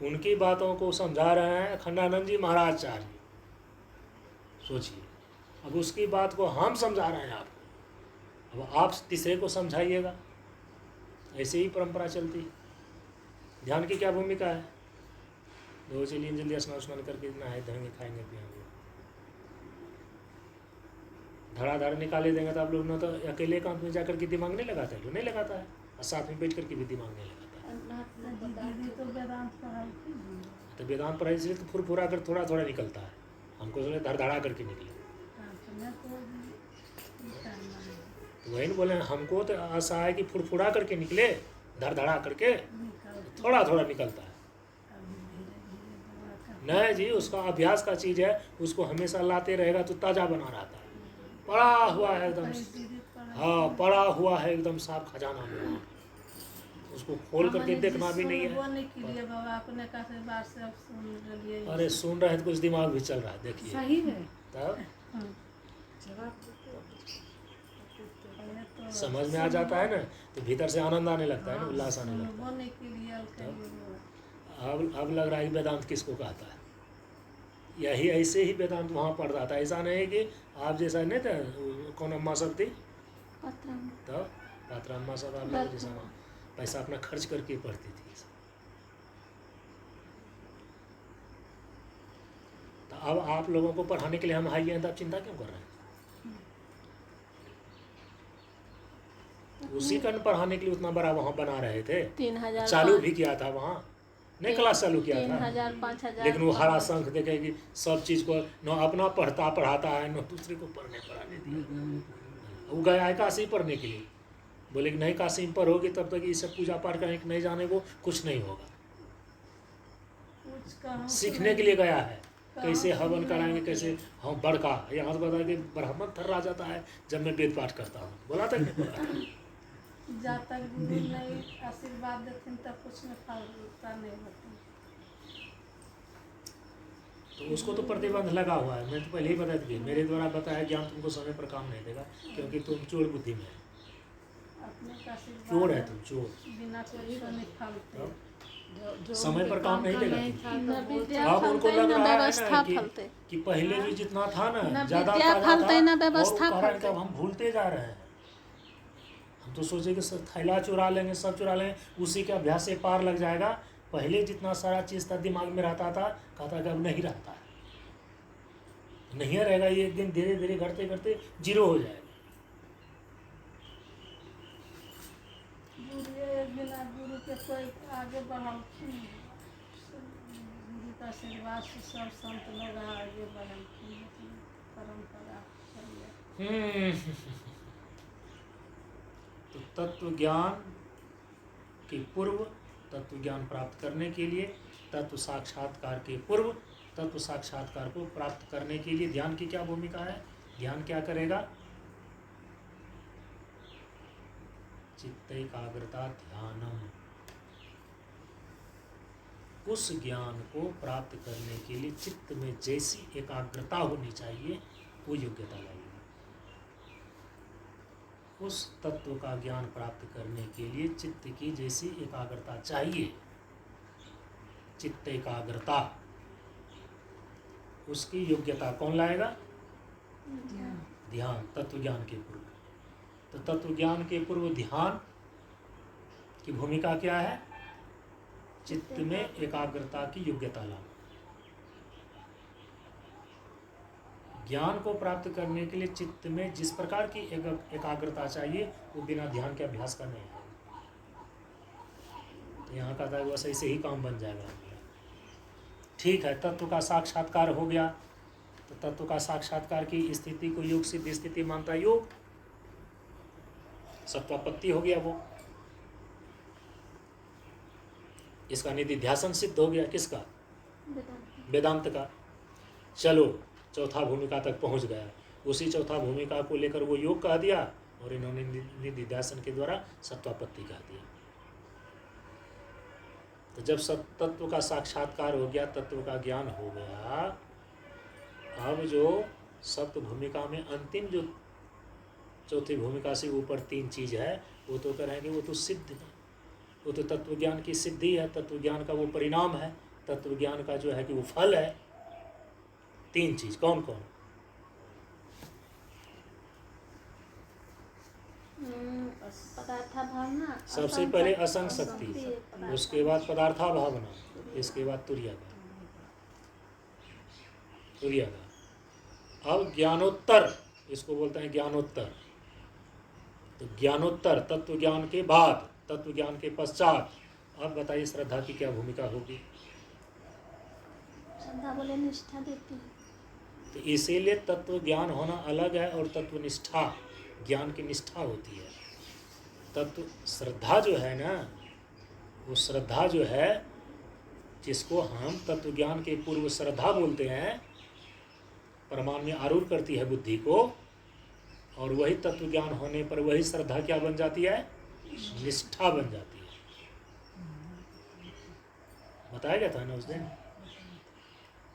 उनकी बातों को समझा रहे हैं अखंडानंद जी महाराजाचार्य। सोचिए, अब उसकी बात को हम समझा रहे हैं आपको, अब आप तीसरे को समझाइएगा। ऐसे ही परंपरा चलती है। ध्यान की क्या भूमिका है? दो चलिए जल्दी स्नान करके नहाए धोएंगे खाएंगे पिएंगे। धड़ाधड़ निकाले देंगे तो आप लोग ना तो अकेले एकांत में जाकर के दिमाग नहीं लगाता है, नहीं लगाता है, और साथ में बैठ करके भी दिमाग नहीं लगाता है। तो वेदांत पढ़ाई इसलिए तो फुरफुरा कर थोड़ा थोड़ा निकलता है, हमको धड़धड़ा करके निकले। तो वही बोले हमको तो आशा है कि फुरफुरा करके निकले, धड़धड़ा करके थोड़ा थोड़ा निकलता है। नहीं जी, उसका अभ्यास का चीज़ है, उसको हमेशा लाते रहेगा तो ताज़ा बना रहता है। पड़ा हुआ है एकदम, हाँ पड़ा हुआ है एकदम साफ खजाना में, उसको खोल करके देखना भी नहीं है। अरे सुन रहे हैं तो कुछ दिमाग भी चल रहा है, देखिए सही है। तब जवाब समझ में आ जाता है ना, तो भीतर से आनंद आने लगता है ना, उल्लास आने लगता है। अब लग रहा है कि वेदांत किसको कहता है। यही ऐसे ही वेदांत वहाँ पढ़ रहा था। ऐसा नहीं कि आप जैसा नहीं था, कौन अम्मा सब थी तो पात्रा अम्मा सब आप लोग जैसा पैसा अपना खर्च करके पढ़ती थी। तो अब आप लोगों को पढ़ाने के लिए हम हाई हैं, तो आप चिंता क्यों कर रहे हैं? उसी का पढ़ाने के लिए उतना बड़ा वहाँ बना रहे थे, 3000 चालू भी किया था वहाँ, नहीं क्लास चालू किया था, 3000 5000। लेकिन वो हरा शंख देखे कि सब चीज़ को न अपना पढ़ाता है न दूसरे को पढ़ाने दिया। वो गया है काशी पढ़ने के लिए, बोले कि नहीं काशी में पढ़ोगे तब तक ये सब पूजा पाठ करने नहीं जाने को कुछ नहीं होगा। सीखने के लिए गया है, कैसे हवन कराएंगे, कैसे हम बड़का यहाँ से बता के ब्राह्मण थर्रा जाता है जब मैं वेद पाठ करता हूँ। बोला था नहीं बोला? जब तक गुरु नहीं आशीर्वाद देते तब कुछ में फलता नहीं होता। तो उसको तो प्रतिबंध लगा हुआ है। मैं तो पहले ही बता दी, मेरे द्वारा बताया ज्ञान तुमको समय पर काम नहीं देगा, क्योंकि तुम चोर बुद्धि में है। अपने का आशीर्वाद चोर है तुम, चोर। बिना कोई नहीं फलते। समय पर काम नहीं देगा न विद्या अब उनको फलते लग न रहा है व्यवस्था ना फलते। कि पहले जो जितना था ना न ज्यादा विद्या ताजा फलते था, न व्यवस्था और कारण फलते। कब हम भूलते जा रहे हैं। हम तो सोचे कि थैला चुरा लेंगे, सब चुरा लेंगे, उसी के अभ्यास से पार लग जाएगा। पहले जितना सारा चीज़ था दिमाग में रहता था, कहता कि अब नहीं रहता है, नहीं रहेगा। ये एक दिन धीरे धीरे घटते घटते जीरो हो जाएगा। बिना गुरु के कोई आगे बढ़लखिन, गुरु का आशीर्वाद से सब संत लोग आगे बढ़लखिन, परंपरा चलिए। तो तत्व ज्ञान के पूर्व, तत्व ज्ञान प्राप्त करने के लिए, तत्व साक्षात्कार के पूर्व तत्व साक्षात्कार को प्राप्त करने के लिए ध्यान की क्या भूमिका है? ध्यान क्या करेगा? चित्त एकाग्रता ध्यानम। उस ज्ञान को प्राप्त करने के लिए चित्त में जैसी एकाग्रता होनी चाहिए वो योग्यता लगेगी। उस तत्व का ज्ञान प्राप्त करने के लिए चित्त की जैसी एकाग्रता चाहिए, चित्त एकाग्रता, उसकी योग्यता कौन लाएगा? ध्यान। तत्व ज्ञान के पूर्व, तो तत्व ज्ञान के पूर्व ध्यान की भूमिका क्या है? चित्त में एकाग्रता की योग्यता लाना। ज्ञान को प्राप्त करने के लिए चित्त में जिस प्रकार की एकाग्रता चाहिए वो बिना ध्यान के अभ्यास का नहीं है। तो यहाँ का था बस ऐसे ही काम बन जाएगा। ठीक है, तत्व का साक्षात्कार हो गया, तो तत्व का साक्षात्कार की स्थिति को योग सिद्ध स्थिति मानता योग, सत्वापत्ति हो गया वो। इसका निधिध्यासन सिद्ध हो गया, किसका? वेदांत का। चलो चौथा भूमिका तक पहुंच गया। उसी चौथा भूमिका को लेकर वो योग कह दिया और इन्होंने निधिध्यासन के द्वारा सत्वापत्ति कह दिया। तो जब तत्व का साक्षात्कार हो गया, तत्व का ज्ञान हो गया, अब जो सत्य भूमिका में अंतिम जो चौथी भूमिका से ऊपर तीन चीज है वो तो करेंगे, वो तो सिद्ध है, वो तो तत्व ज्ञान की सिद्धि है, तत्व ज्ञान का वो परिणाम है, तत्व ज्ञान का जो है कि वो फल है। तीन चीज कौन कौन? पदार्था भावना, सबसे पहले असंग शक्ति, उसके बाद पदार्था भावना, इसके बाद तुर्यागा। अब ज्ञानोत्तर, इसको बोलते हैं ज्ञानोत्तर। तो ज्ञानोत्तर तत्व ज्ञान के बाद, तत्व ज्ञान के पश्चात अब बताइए श्रद्धा की क्या भूमिका होगी? श्रद्धा बोले निष्ठा देती है। तो इसीलिए तत्व ज्ञान होना अलग है और तत्व निष्ठा, ज्ञान की निष्ठा होती है। तत्व श्रद्धा जो है ना, वो श्रद्धा जो है जिसको हम तत्व ज्ञान के पूर्व श्रद्धा बोलते हैं, प्रमाण में आरूढ़ करती है बुद्धि को, और वही तत्व ज्ञान होने पर वही श्रद्धा क्या बन जाती है? निष्ठा बन जाती है। बताया गया था ना उस दिन।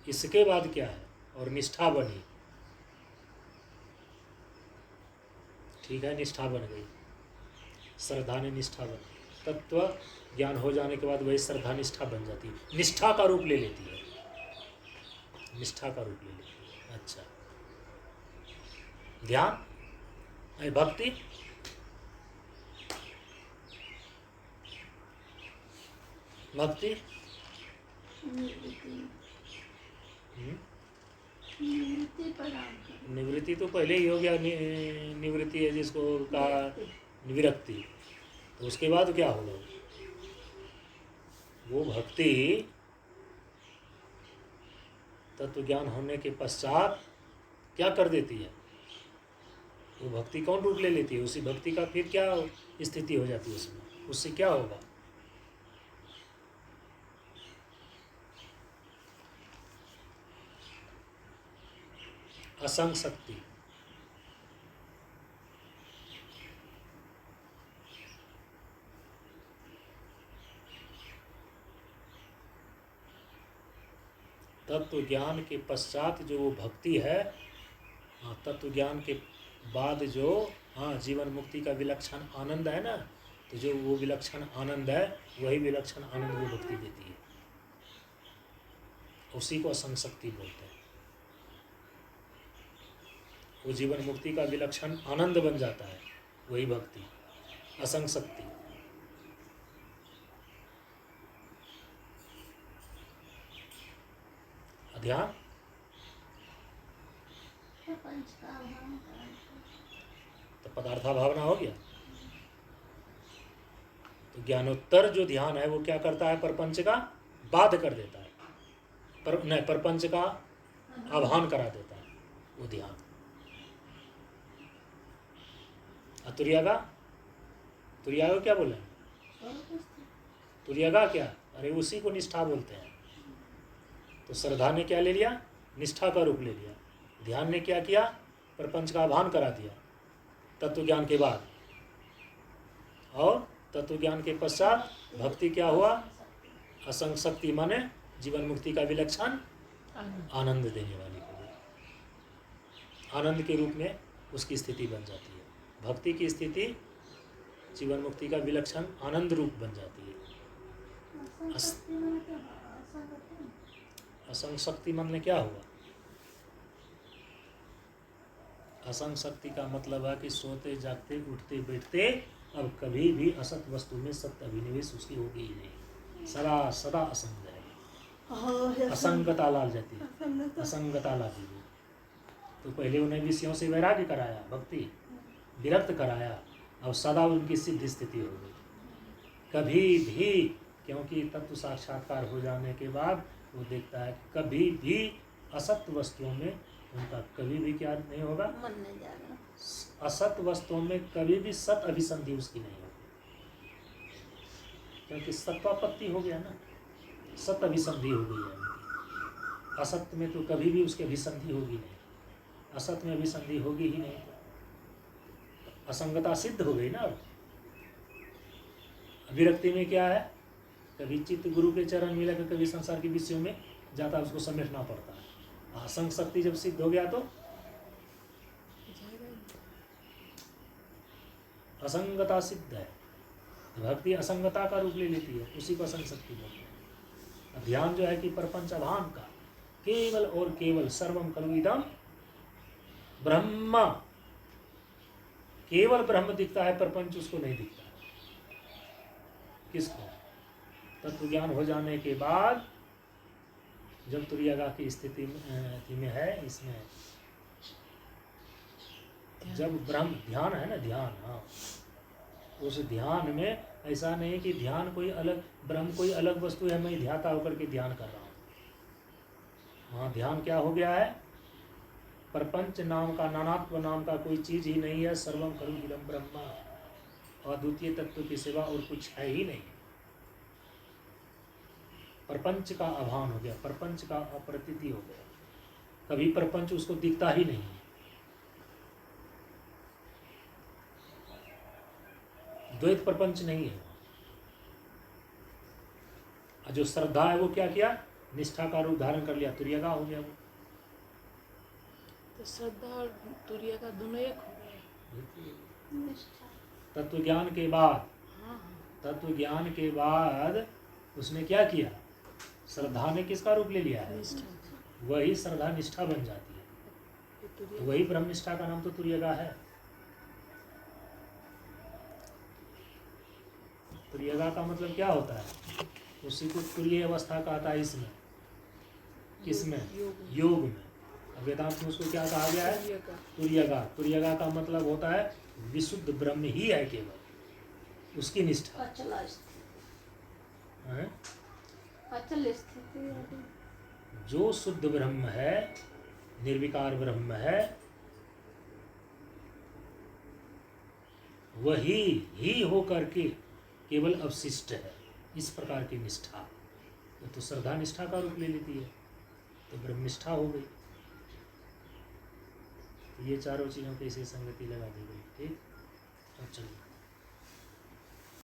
इसके बाद क्या है? और निष्ठा बनी। ठीक है, निष्ठा बन गई, श्रद्धा ने निष्ठा बनी। तत्व ज्ञान हो जाने के बाद वही श्रद्धा निष्ठा बन जाती है, निष्ठा का रूप ले लेती है, निष्ठा का रूप ले लेती है। अच्छा, ध्यान, भक्ति, भक्ति, निवृत्ति तो पहले ही हो गया। निवृत्ति है जिसको कहा विरक्ति। तो उसके बाद क्या होगा? वो भक्ति तत्व ज्ञान होने के पश्चात क्या कर देती है? वो भक्ति कौन रूप ले लेती है? उसी भक्ति का फिर क्या स्थिति हो जाती है उसमें? उससे क्या होगा? असंग शक्ति। तत्व ज्ञान के पश्चात जो वो भक्ति है, तत्व ज्ञान के बाद जो जीवन मुक्ति का विलक्षण आनंद है ना, तो जो वो विलक्षण आनंद है, वही विलक्षण आनंद वो भक्ति देती है। उसी को असंग शक्ति बोलते हैं। वो जीवन मुक्ति का विलक्षण आनंद बन जाता है, वही भक्ति, असंग शक्ति। ध्यान, तो पदार्था भावना हो गया। तो ज्ञानोत्तर जो ध्यान है वो क्या करता है? प्रपंच का बाध कर देता है, प्रपंच का आभान करा देता है वो ध्यान। तुर्यागा, तुर्यागा क्या बोले? तुर्यागा क्या? अरे उसी को निष्ठा बोलते हैं। तो श्रद्धा ने क्या ले लिया? निष्ठा का रूप ले लिया। ध्यान ने क्या किया? प्रपंच का आभान करा दिया तत्व ज्ञान के बाद। और तत्व ज्ञान के पश्चात भक्ति क्या हुआ? असंग शक्ति माने जीवन मुक्ति का विलक्षण आनंद देने वाली हो गई। आनंद के रूप में उसकी स्थिति बन जाती है। भक्ति की स्थिति जीवन मुक्ति का विलक्षण आनंद रूप बन जाती है। असंग शक्ति मन में क्या हुआ? असंग शक्ति का मतलब है कि सोते जागते उठते बैठते अब कभी भी असत वस्तु में सत्य अभिनिवेश उसकी होगी ही नहीं। सदा सदा असंग है, हाँ, असंगता लाल जाती है, असंगता ला दी। तो पहले उन्हें विषयों से वैराग्य कराया, भक्ति विरक्त कराया, और सदा उनकी सिद्ध स्थिति हो गई। कभी भी, क्योंकि तत्व साक्षात्कार हो जाने के बाद वो देखता है कि कभी भी असत वस्तुओं में उनका कभी भी क्या नहीं होगा, मन नहीं जाएगा। असत वस्तुओं में कभी भी सत अभिसंधि उसकी नहीं होगी, क्योंकि सत्वापत्ति हो गया ना, सत अभिसंधि हो गई है उनकी। असत में तो कभी भी उसकी अभिसंधि होगी नहीं, असत में अभिसंधि होगी ही नहीं, तो असंगता सिद्ध हो गई ना। अब विरक्ति में क्या है, कभी चित्त गुरु के चरण मिला, कभी संसार के विषयों में जाता, उसको समेटना पड़ता है। असंग शक्ति जब सिद्ध हो गया तो असंगता सिद्ध है, भक्ति असंगता का रूप ले लेती है, उसी को असंग शक्ति बोलते हैं। ध्यान जो है कि प्रपंच अभान का, केवल और केवल सर्वम खलु इदम ब्रह्म, केवल ब्रह्म दिखता है, प्रपंच उसको नहीं दिखता है। किसको? तत्व ज्ञान हो जाने के बाद जब तुरियागा की स्थिति में है, इसमें जब ब्रह्म ध्यान है ना, ध्यान, हाँ, उस ध्यान में ऐसा नहीं कि ध्यान कोई अलग, ब्रह्म कोई अलग वस्तु है, मैं ध्याता होकर के ध्यान कर रहा हूँ। वहाँ ध्यान क्या हो गया है, प्रपंच नाम का, नानात्व नाम का कोई चीज ही नहीं है, सर्वम खलु इदं ब्रह्म, अद्वितीय तत्व की सिवा और कुछ है ही नहीं। प्रपंच का अभान हो गया, प्रपंच का अप्रतीति हो गया, कभी प्रपंच उसको दिखता ही नहीं। द्वैत प्रपंच नहीं है। जो श्रद्धा है वो क्या किया, निष्ठा का रूप धारण कर लिया, तुरियगा हो गया वो। तो श्रद्धा और तुरिया का दोनों एक हो गए। निष्ठा। तत्व ज्ञान के बाद, हाँ, तत्व ज्ञान के बाद उसने क्या किया, श्रद्धा ने किसका रूप ले लिया है, निष्ठा। वही श्रद्धा निष्ठा बन जाती है। ये तो तुरिया वही ब्रह्म निष्ठा का नाम तो तुरियगा है। तुरियगा का मतलब क्या होता है, उसी को तुरीय अवस्था कहता है। इसमें किसमें, योग में। अब वेदांत में उसको क्या कहा गया है, तुरिया का। तुरियगा। तुरियगा का मतलब होता है विशुद्ध ब्रह्म ही है केवल, उसकी निष्ठा अचल स्थिति, है। अचल स्थिति है। जो शुद्ध ब्रह्म है, निर्विकार ब्रह्म है, वही ही हो करके केवल अवशिष्ट है, इस प्रकार की निष्ठा। तो श्रद्धा निष्ठा का रूप ले लेती है, तो ब्रह्म निष्ठा हो गई। ये चारों चीज़ों की इसे संगति लगा दी गई। ठीक, अब चलिए।